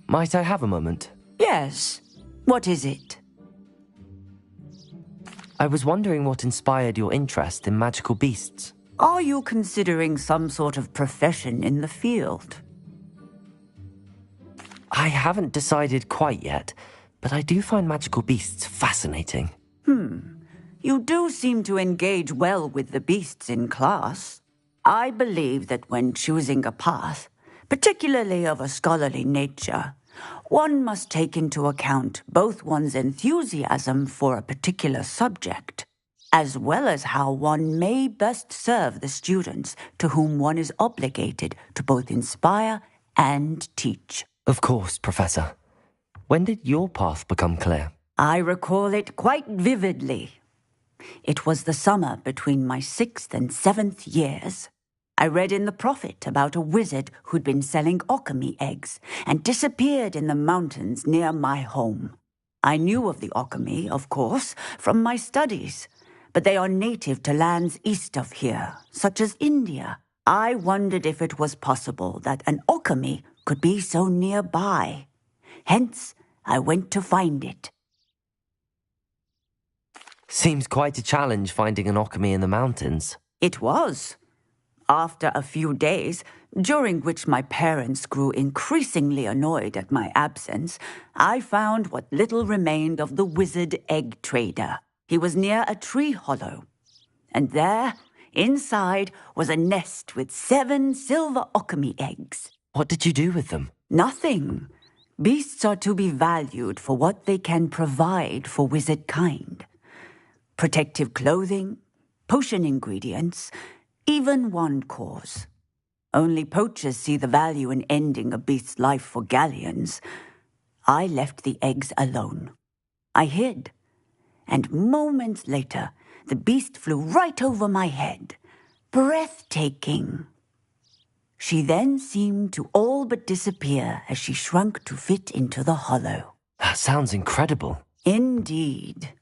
might I have a moment? Yes. What is it? I was wondering what inspired your interest in magical beasts. Are you considering some sort of profession in the field? I haven't decided quite yet, but I do find magical beasts fascinating. You do seem to engage well with the beasts in class. I believe that when choosing a path, particularly of a scholarly nature, one must take into account both one's enthusiasm for a particular subject, as well as how one may best serve the students to whom one is obligated to both inspire and teach. Of course, Professor. When did your path become clear? I recall it quite vividly. It was the summer between my 6th and 7th years. I read in the Prophet about a wizard who'd been selling alchemy eggs and disappeared in the mountains near my home. I knew of the alchemy, of course, from my studies, but they are native to lands east of here, such as India. I wondered if it was possible that an alchemy could be so nearby. Hence, I went to find it. Seems quite a challenge finding an alchemy in the mountains. It was. After a few days, during which my parents grew increasingly annoyed at my absence, I found what little remained of the wizard egg trader. He was near a tree hollow. And there, inside, was a nest with 7 silver alchemy eggs. What did you do with them? Nothing. Beasts are to be valued for what they can provide for wizard kind. Protective clothing, potion ingredients, even wand cores. Only poachers see the value in ending a beast's life for galleons. I left the eggs alone. I hid, and moments later, the beast flew right over my head. Breathtaking. She then seemed to all but disappear as she shrunk to fit into the hollow. That sounds incredible. Indeed.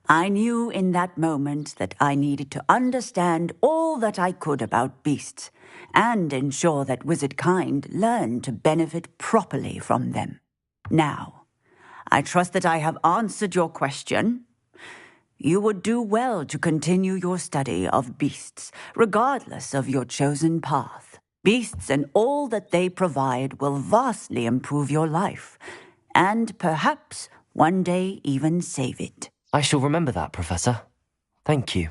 I knew in that moment that I needed to understand all that I could about beasts and ensure that wizard kind learned to benefit properly from them. Now, I trust that I have answered your question. You would do well to continue your study of beasts, regardless of your chosen path. Beasts and all that they provide will vastly improve your life, and perhaps one day even save it. I shall remember that, Professor. Thank you.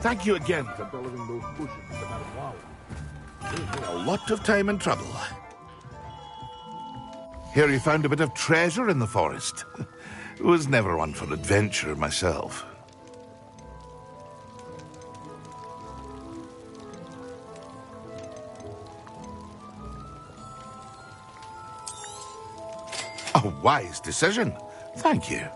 Thank you again for delivering those bushes to marijuana. Saved me a lot of time and trouble. Here you found a bit of treasure in the forest. Was never one for adventure myself. A wise decision. Thank you.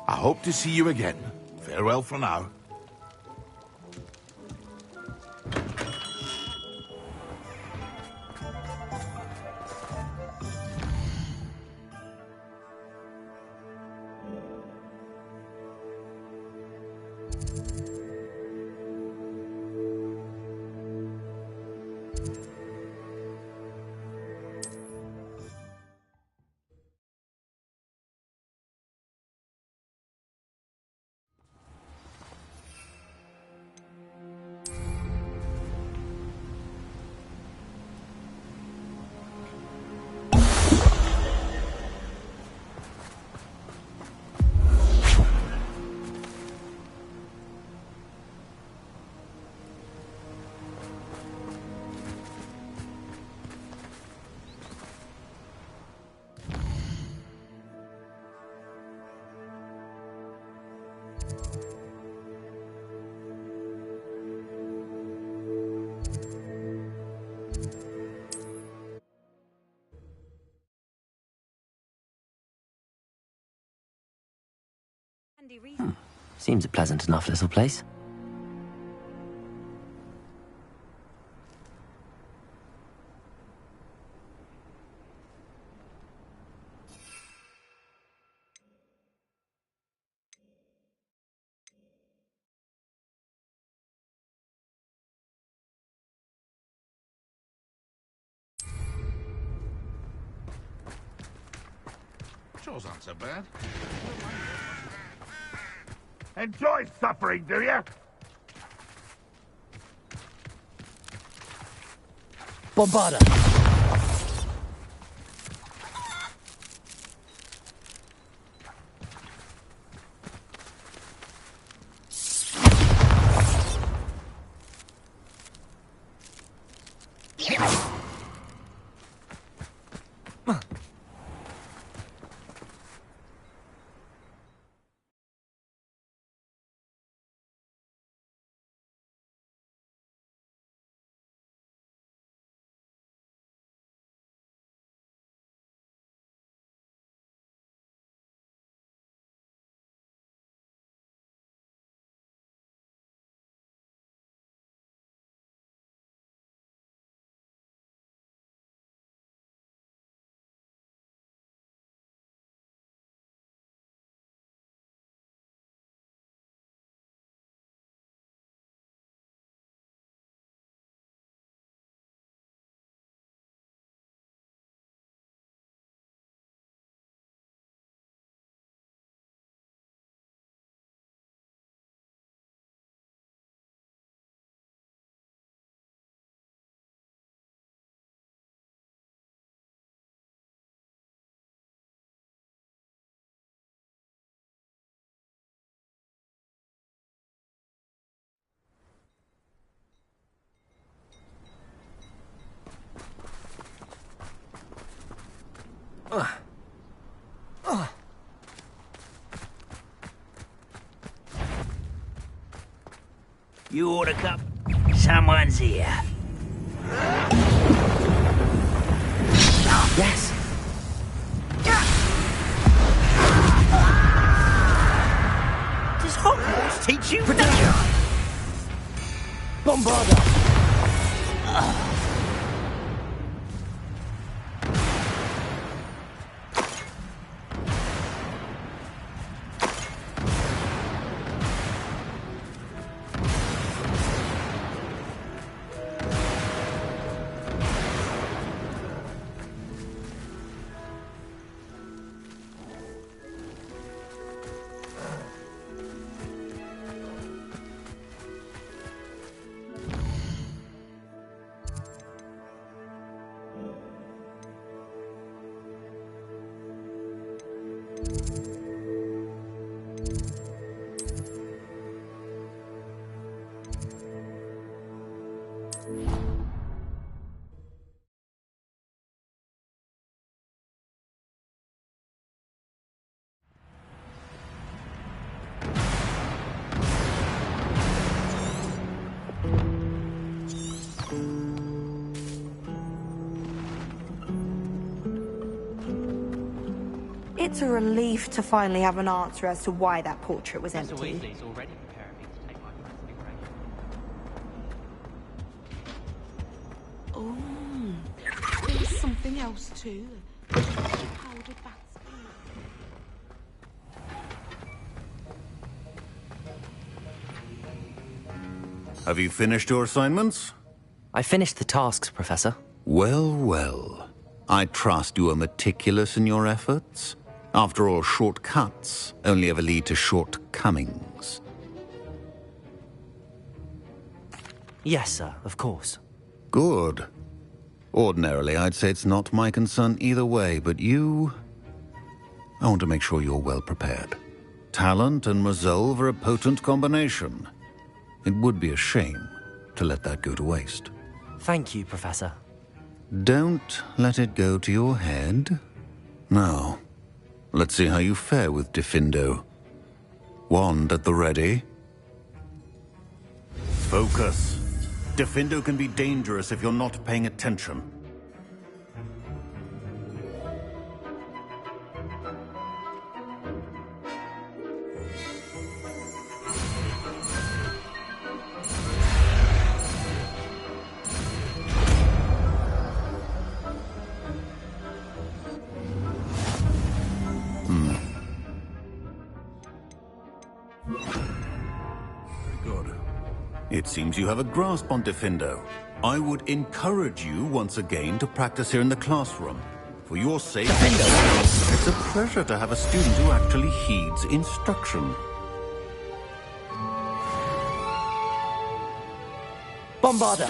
I hope to see you again. Farewell for now. Seems a pleasant enough little place. Chores aren't so bad. Enjoy suffering, do you? Bombarda! You order cup? Someone's here. Yes. Does Hogwarts teach you? Bombarda! It's a relief to finally have an answer as to why that portrait was empty. Weasley's already preparing me to take my classification. Oh, there's something else too. Powdered bats. Have you finished your assignments? I finished the tasks, Professor. Well, well. I trust you are meticulous in your efforts. After all, shortcuts only ever lead to shortcomings. Yes, sir, of course. Good. Ordinarily, I'd say it's not my concern either way, but you... I want to make sure you're well prepared. Talent and resolve are a potent combination. It would be a shame to let that go to waste. Thank you, Professor. Don't let it go to your head. Now, let's see how you fare with Diffindo. Wand at the ready. Focus. Diffindo can be dangerous if you're not paying attention. Good. It seems you have a grasp on Diffindo. I would encourage you once again to practice here in the classroom. For your sake, it's a pleasure to have a student who actually heeds instruction. Bombarda!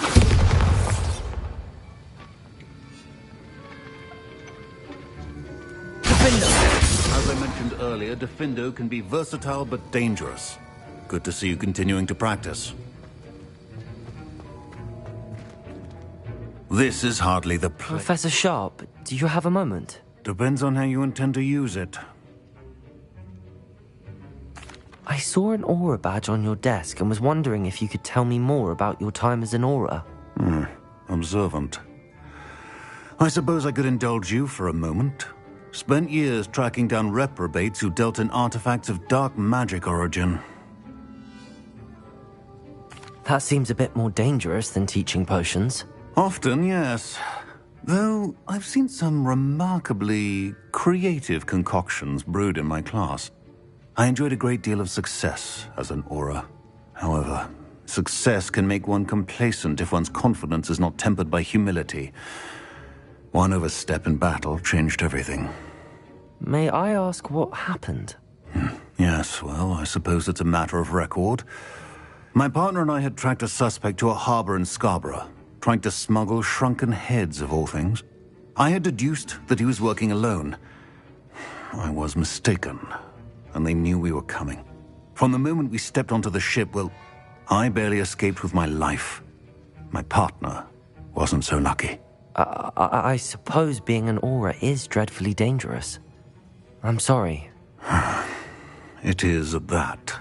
As I mentioned earlier, Diffindo can be versatile but dangerous. Good to see you continuing to practice. This is hardly the Professor Sharp, do you have a moment? Depends on how you intend to use it. I saw an aura badge on your desk and was wondering if you could tell me more about your time as an aura. Observant. I suppose I could indulge you for a moment. Spent years tracking down reprobates who dealt in artifacts of dark magic origin. That seems a bit more dangerous than teaching potions. Often, yes. Though I've seen some remarkably creative concoctions brewed in my class. I enjoyed a great deal of success as an aura. However, success can make one complacent if one's confidence is not tempered by humility. One overstep in battle changed everything. May I ask what happened? Yes, well, I suppose it's a matter of record. My partner and I had tracked a suspect to a harbor in Scarborough, trying to smuggle shrunken heads of all things. I had deduced that he was working alone. I was mistaken, and they knew we were coming. From the moment we stepped onto the ship, well, I barely escaped with my life. My partner wasn't so lucky. I suppose being an aura is dreadfully dangerous. I'm sorry. It is at that.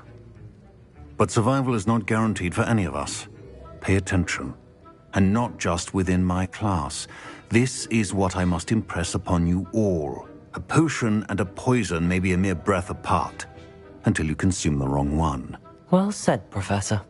But survival is not guaranteed for any of us. Pay attention. And not just within my class. This is what I must impress upon you all. A potion and a poison may be a mere breath apart, until you consume the wrong one. Well said, Professor.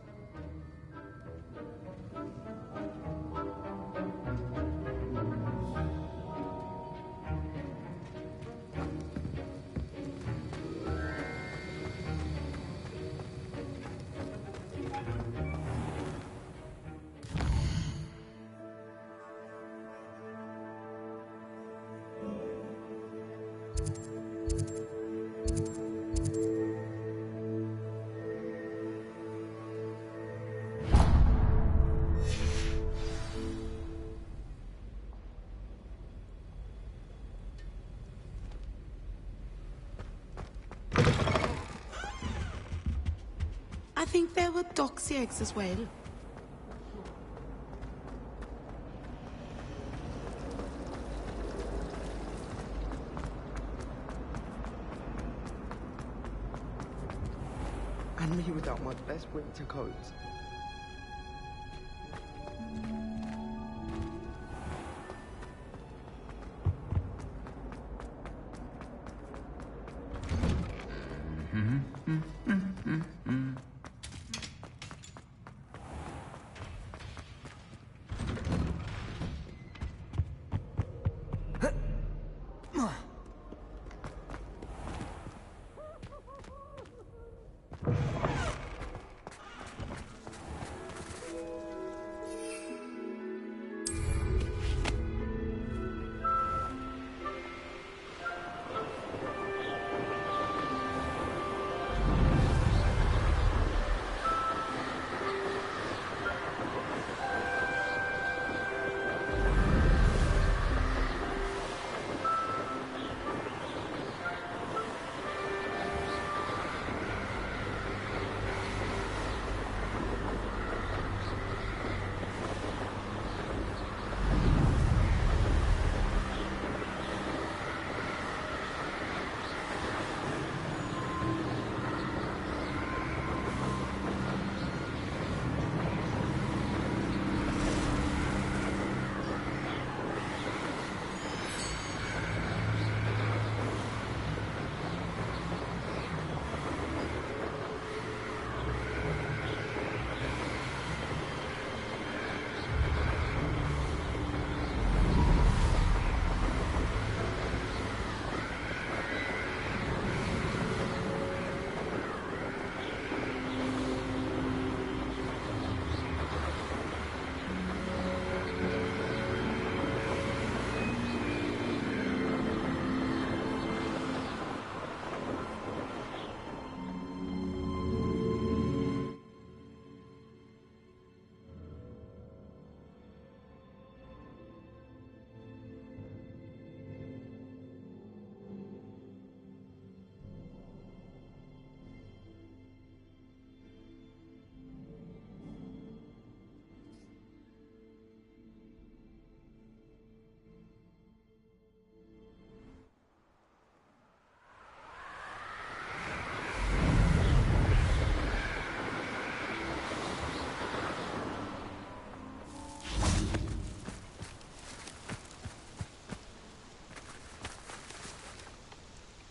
think there were doxy eggs as well. And me without my best winter coat.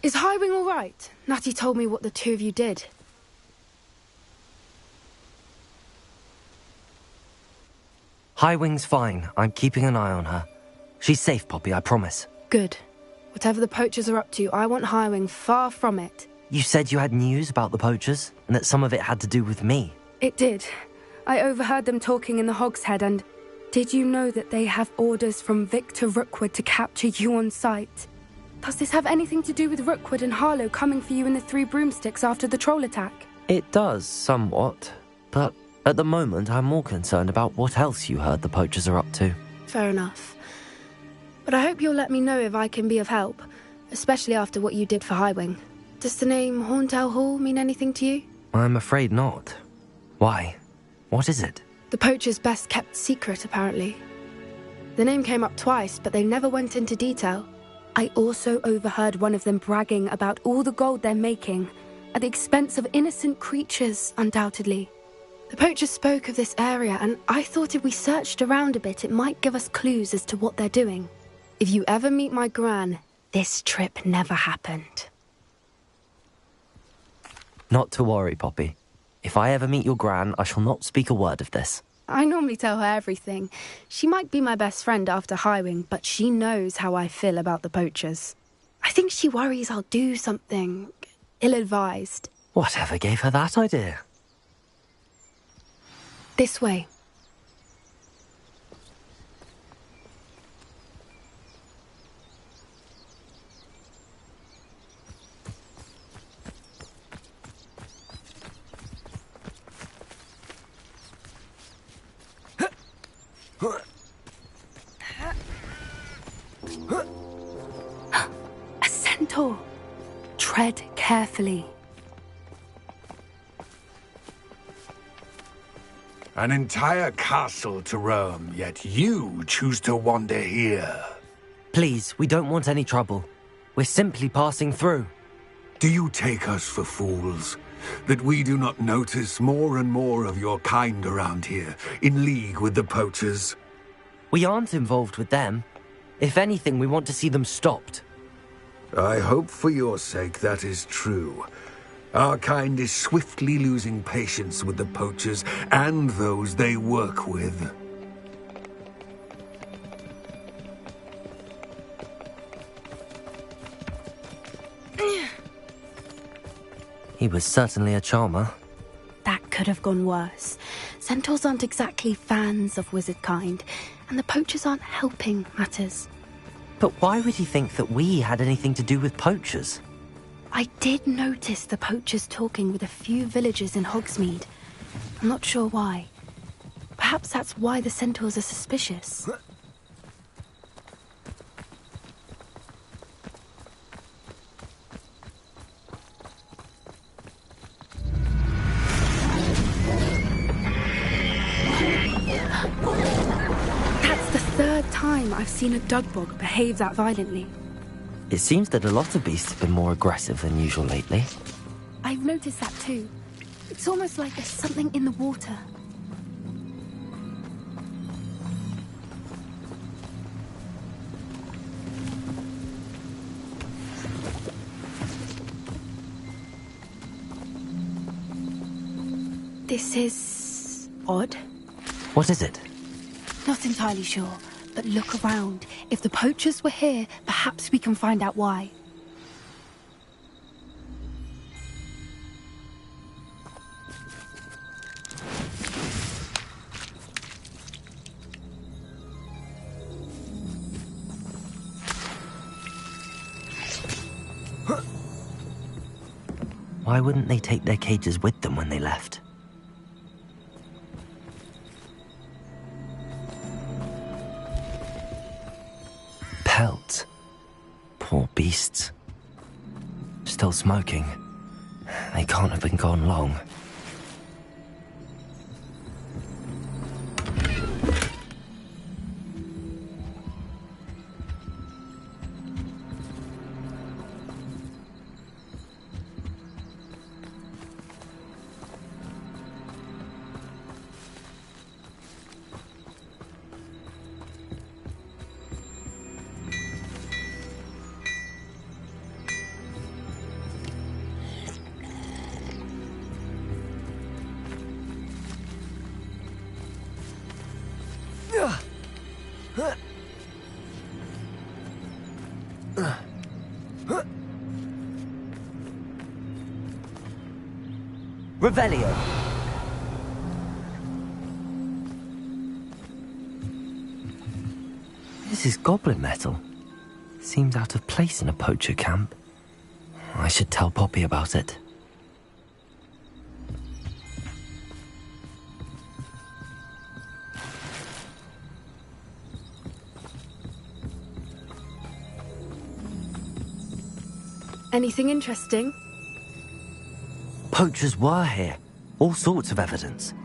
Is Highwing all right? Natty told me what the two of you did. Highwing's fine. I'm keeping an eye on her. She's safe, Poppy, I promise. Good. Whatever the poachers are up to, I want Highwing far from it. You said you had news about the poachers, and that some of it had to do with me. It did. I overheard them talking in the Hogshead, and did you know that they have orders from Victor Rookwood to capture you on sight? Does this have anything to do with Rookwood and Harlow coming for you in the Three Broomsticks after the troll attack? It does, somewhat. But at the moment, I'm more concerned about what else you heard the poachers are up to. Fair enough. But I hope you'll let me know if I can be of help, especially after what you did for Highwing. Does the name Horndale Hall mean anything to you? I'm afraid not. Why? What is it? The poachers' best kept secret, apparently. The name came up twice, but they never went into detail. I also overheard one of them bragging about all the gold they're making, at the expense of innocent creatures, undoubtedly. The poachers spoke of this area, and I thought if we searched around a bit, it might give us clues as to what they're doing. If you ever meet my gran, this trip never happened. Not to worry, Poppy. If I ever meet your gran, I shall not speak a word of this. I normally tell her everything. She might be my best friend after Highwing, but she knows how I feel about the poachers. I think she worries I'll do something ill-advised. Whatever gave her that idea? This way. A centaur. Tread carefully. An entire castle to roam, yet you choose to wander here. Please, we don't want any trouble. We're simply passing through. Do you take us for fools? That we do not notice more and more of your kind around here, in league with the poachers? We aren't involved with them. If anything, we want to see them stopped. I hope for your sake that is true. Our kind is swiftly losing patience with the poachers and those they work with. He was certainly a charmer. That could have gone worse. Centaurs aren't exactly fans of wizard kind, and the poachers aren't helping matters. But why would he think that we had anything to do with poachers? I did notice the poachers talking with a few villagers in Hogsmeade. I'm not sure why. Perhaps that's why the centaurs are suspicious. That's the third time I've seen a dugbog behave that violently. It seems that a lot of beasts have been more aggressive than usual lately. I've noticed that too. It's almost like there's something in the water. This is odd. What is it? Not entirely sure, but look around. If the poachers were here, perhaps we can find out why. Why wouldn't they take their cages with them when they left? Pelts. Poor beasts. Still smoking. They can't have been gone long. Revelio. This is goblin metal. Seems out of place in a poacher camp. I should tell Poppy about it. Anything interesting? Poachers were here. All sorts of evidence.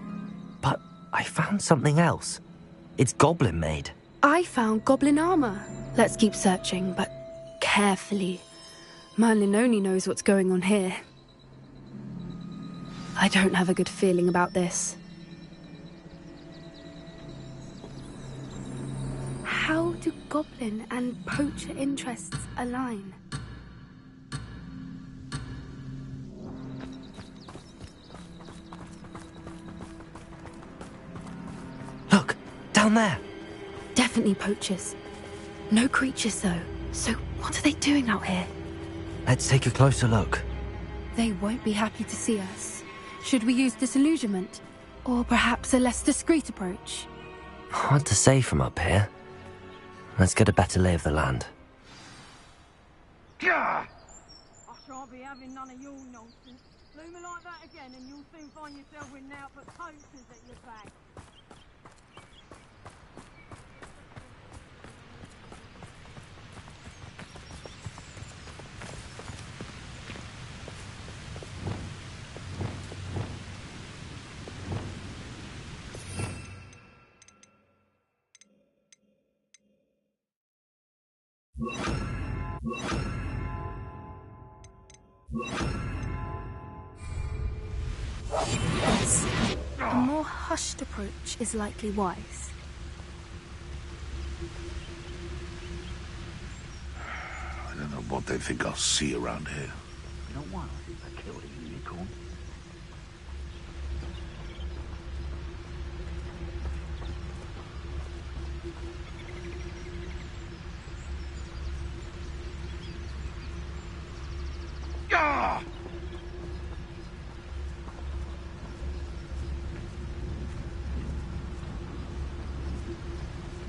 But I found something else. It's goblin made. I found goblin armor. Let's keep searching, but carefully. Merlin only knows what's going on here. I don't have a good feeling about this. How do goblin and poacher interests align? Look, down there. Definitely poachers. No creatures, though. So what are they doing out here? Let's take a closer look. They won't be happy to see us. Should we use disillusionment? Or perhaps a less discreet approach? Hard to say from up here. Let's get a better lay of the land. I shan't be having none of your nonsense. Do me like that again and you'll soon find yourself with now but poachers at your back. Yes, a more hushed approach is likely wise. I don't know what they think I'll see around here. You know why I think they killed a unicorn? Ah!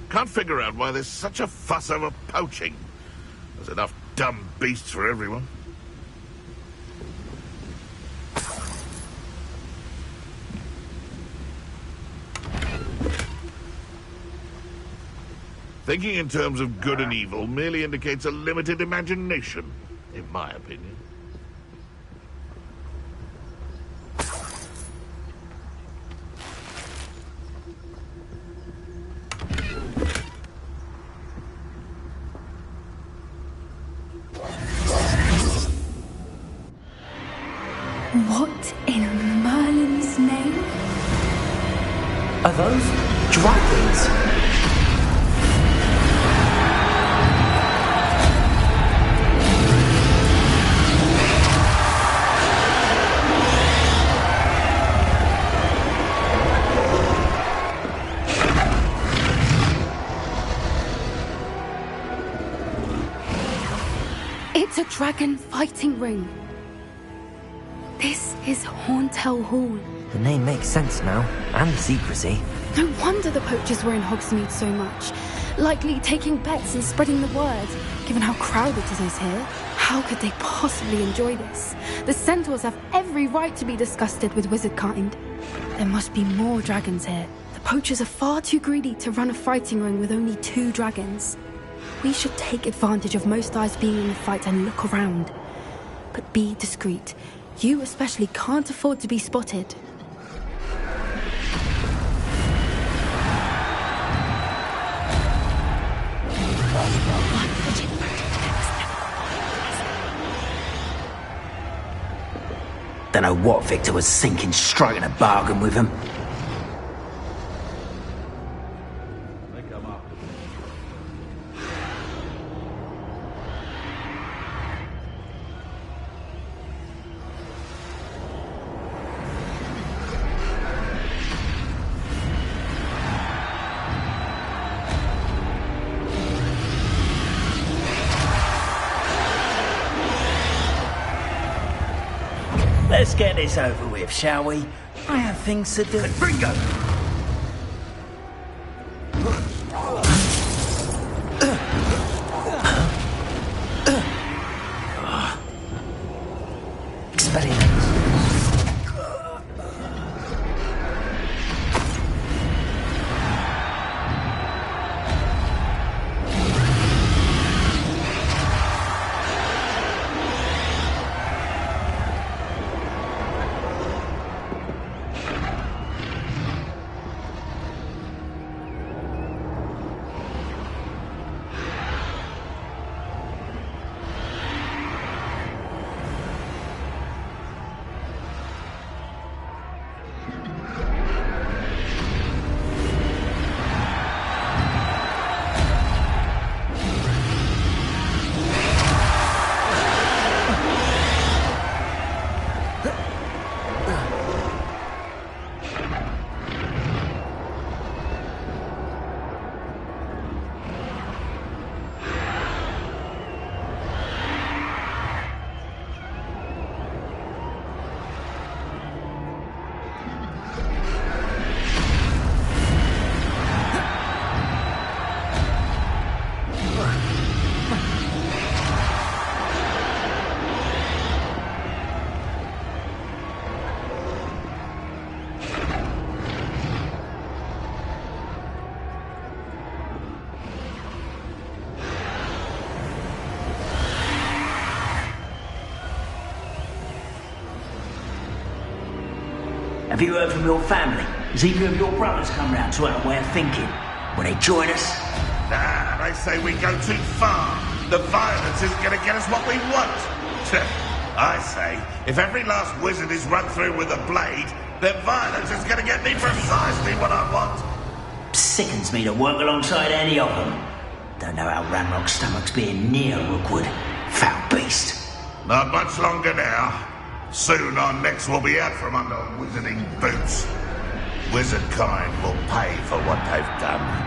Can't figure out why there's such a fuss over poaching. There's enough dumb beasts for everyone. Thinking in terms of good and evil merely indicates a limited imagination, in my opinion. What in Merlin's name? Are those dragons? It's a dragon fighting ring. This is Horntail Hall. The name makes sense now, and the secrecy. No wonder the poachers were in Hogsmeade so much. Likely taking bets and spreading the word, given how crowded it is here. How could they possibly enjoy this? The centaurs have every right to be disgusted with wizard kind. There must be more dragons here. The poachers are far too greedy to run a fighting ring with only 2 dragons. We should take advantage of most eyes being in the fight and look around. But be discreet. You especially can't afford to be spotted. Don't know what Victor was thinking, striking a bargain with him. Let's get this over with, shall we? I have things to do. Bingo! Experiment. Have you heard from your family? Has either of your brothers come round to our way of thinking? Will they join us? Nah, they say we go too far. The violence is going to get us what we want. I say, if every last wizard is run through with a blade, then violence is going to get me precisely what I want. Sickens me to work alongside any of them. Don't know how Ramrock's stomach's being near Rookwood. Foul beast. Not much longer now. Soon our necks will be out from under wizarding boots. Wizard kind will pay for what they've done.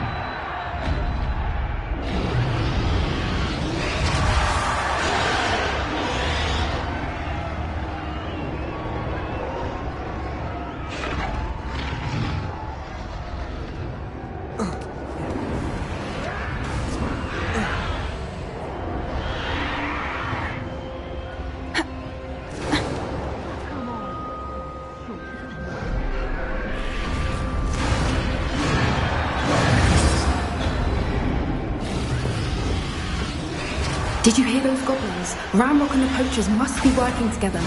Did you hear those goblins? Ramrock and the poachers must be working together.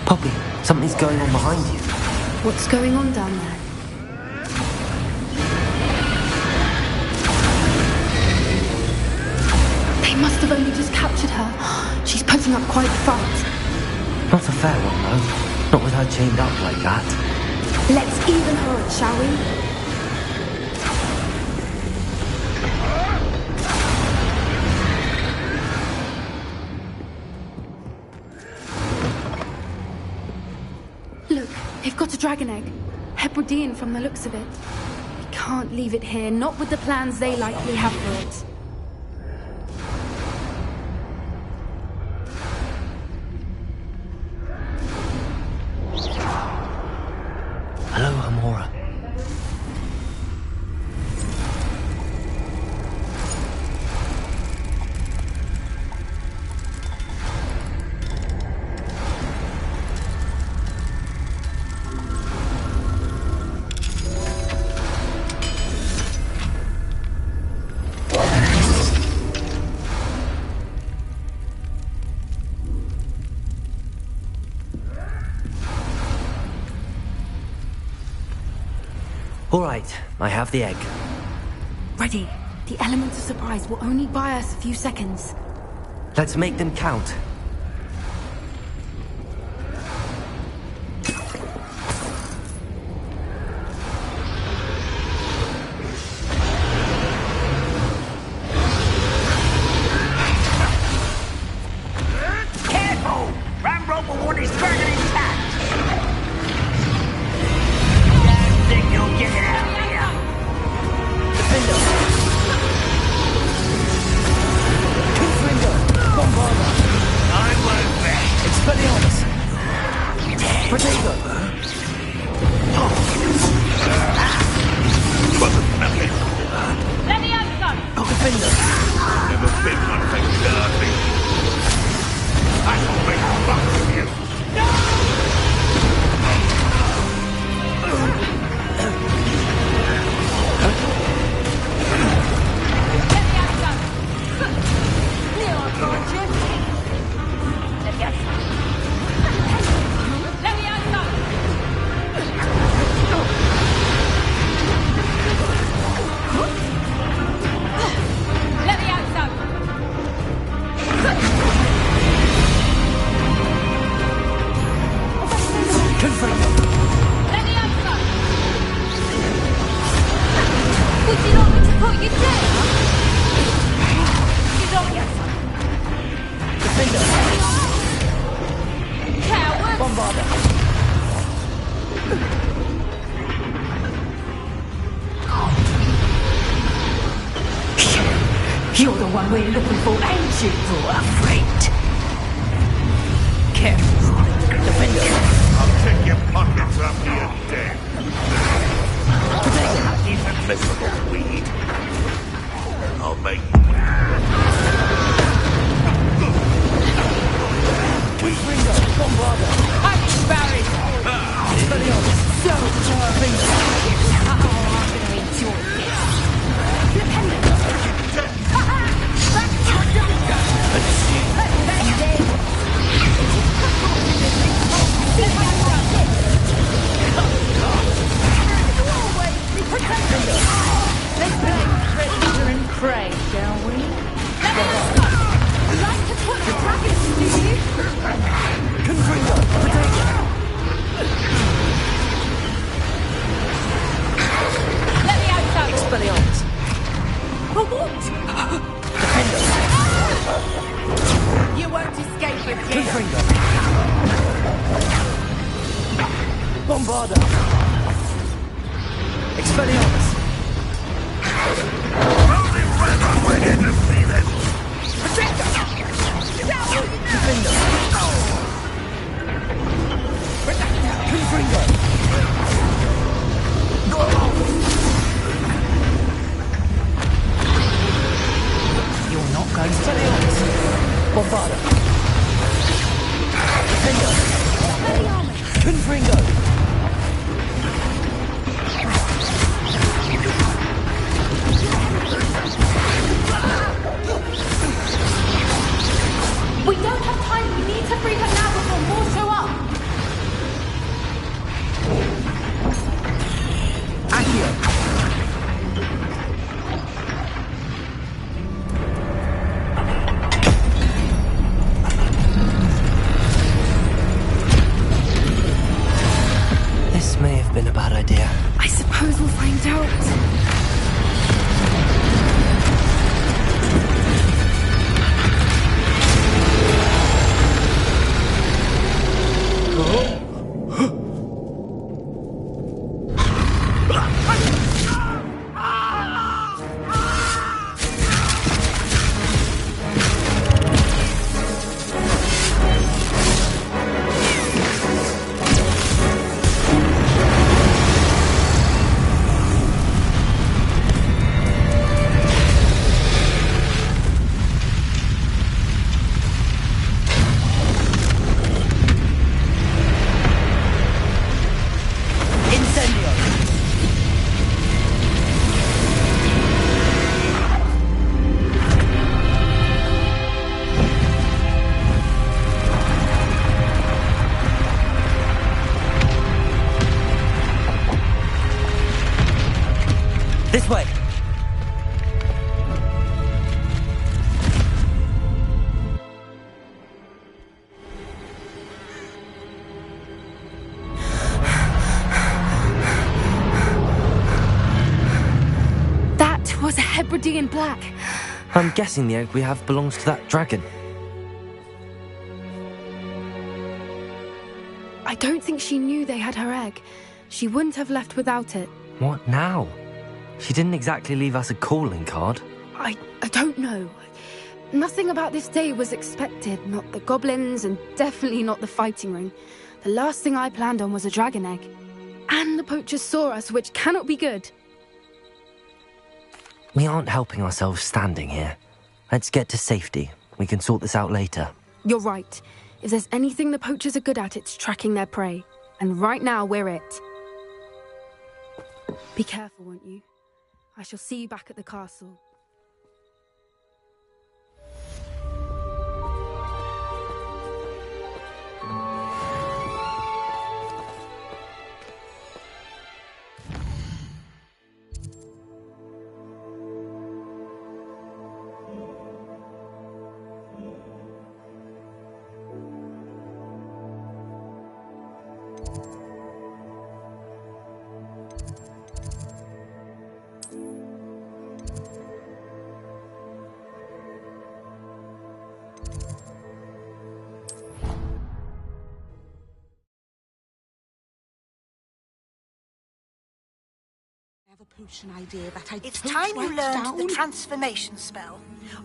Poppy, something's going on behind you. What's going on down there? They must have only just captured her. She's putting up quite a fight. Not a fair one, though. Not with her chained up like that. Let's even her up, shall we? Look, they've got a dragon egg. Hebridean from the looks of it. We can't leave it here, not with the plans they likely have for it. Hello, Amora. All right, I have the egg. Ready. The element of surprise will only buy us a few seconds. Let's make them count. Careful! Ramrock will want his dragon intact! Think you'll get it out of here? Defender! Confringo! Bombarda! I won't bet. Expelliarmus! Protego! Wasn't nothing. Leviosa! Defender! Never been one for dirty. I will make fun of you. Would you like me to put you down? You don't get Defender! coward! Bombarda! You're the one we're looking for, ain't you? Afraid. Careful. Defender! I'll check your pockets after you're dead. Even miserable weed. I'll make you. Ringo! Bombarda! I'm Barry. So charming. Oh, I'm gonna eat your fist. Independent. Back to your Let's play predator and prey, shall we? Expelliarmus! Bombarda! Defendo! Confringo! We don't have time. We need to free her now before more show up. Accio! This may have been a bad idea. I suppose we'll find out. This way! That was a Hebridean black. I'm guessing the egg we have belongs to that dragon. I don't think she knew they had her egg. She wouldn't have left without it. What now? She didn't exactly leave us a calling card. I don't know. Nothing about this day was expected. Not the goblins, and definitely not the fighting ring. The last thing I planned on was a dragon egg. And the poachers saw us, which cannot be good. We aren't helping ourselves standing here. Let's get to safety. We can sort this out later. You're right. If there's anything the poachers are good at, it's tracking their prey. And right now, we're it. Be careful, won't you? I shall see you back at the castle. Potion idea that I It's don't time you write learned down. the transformation spell.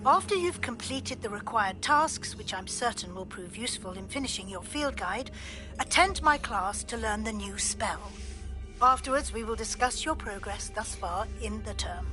After you've completed the required tasks, which I'm certain will prove useful in finishing your field guide, attend my class to learn the new spell. Afterwards, we will discuss your progress thus far in the term.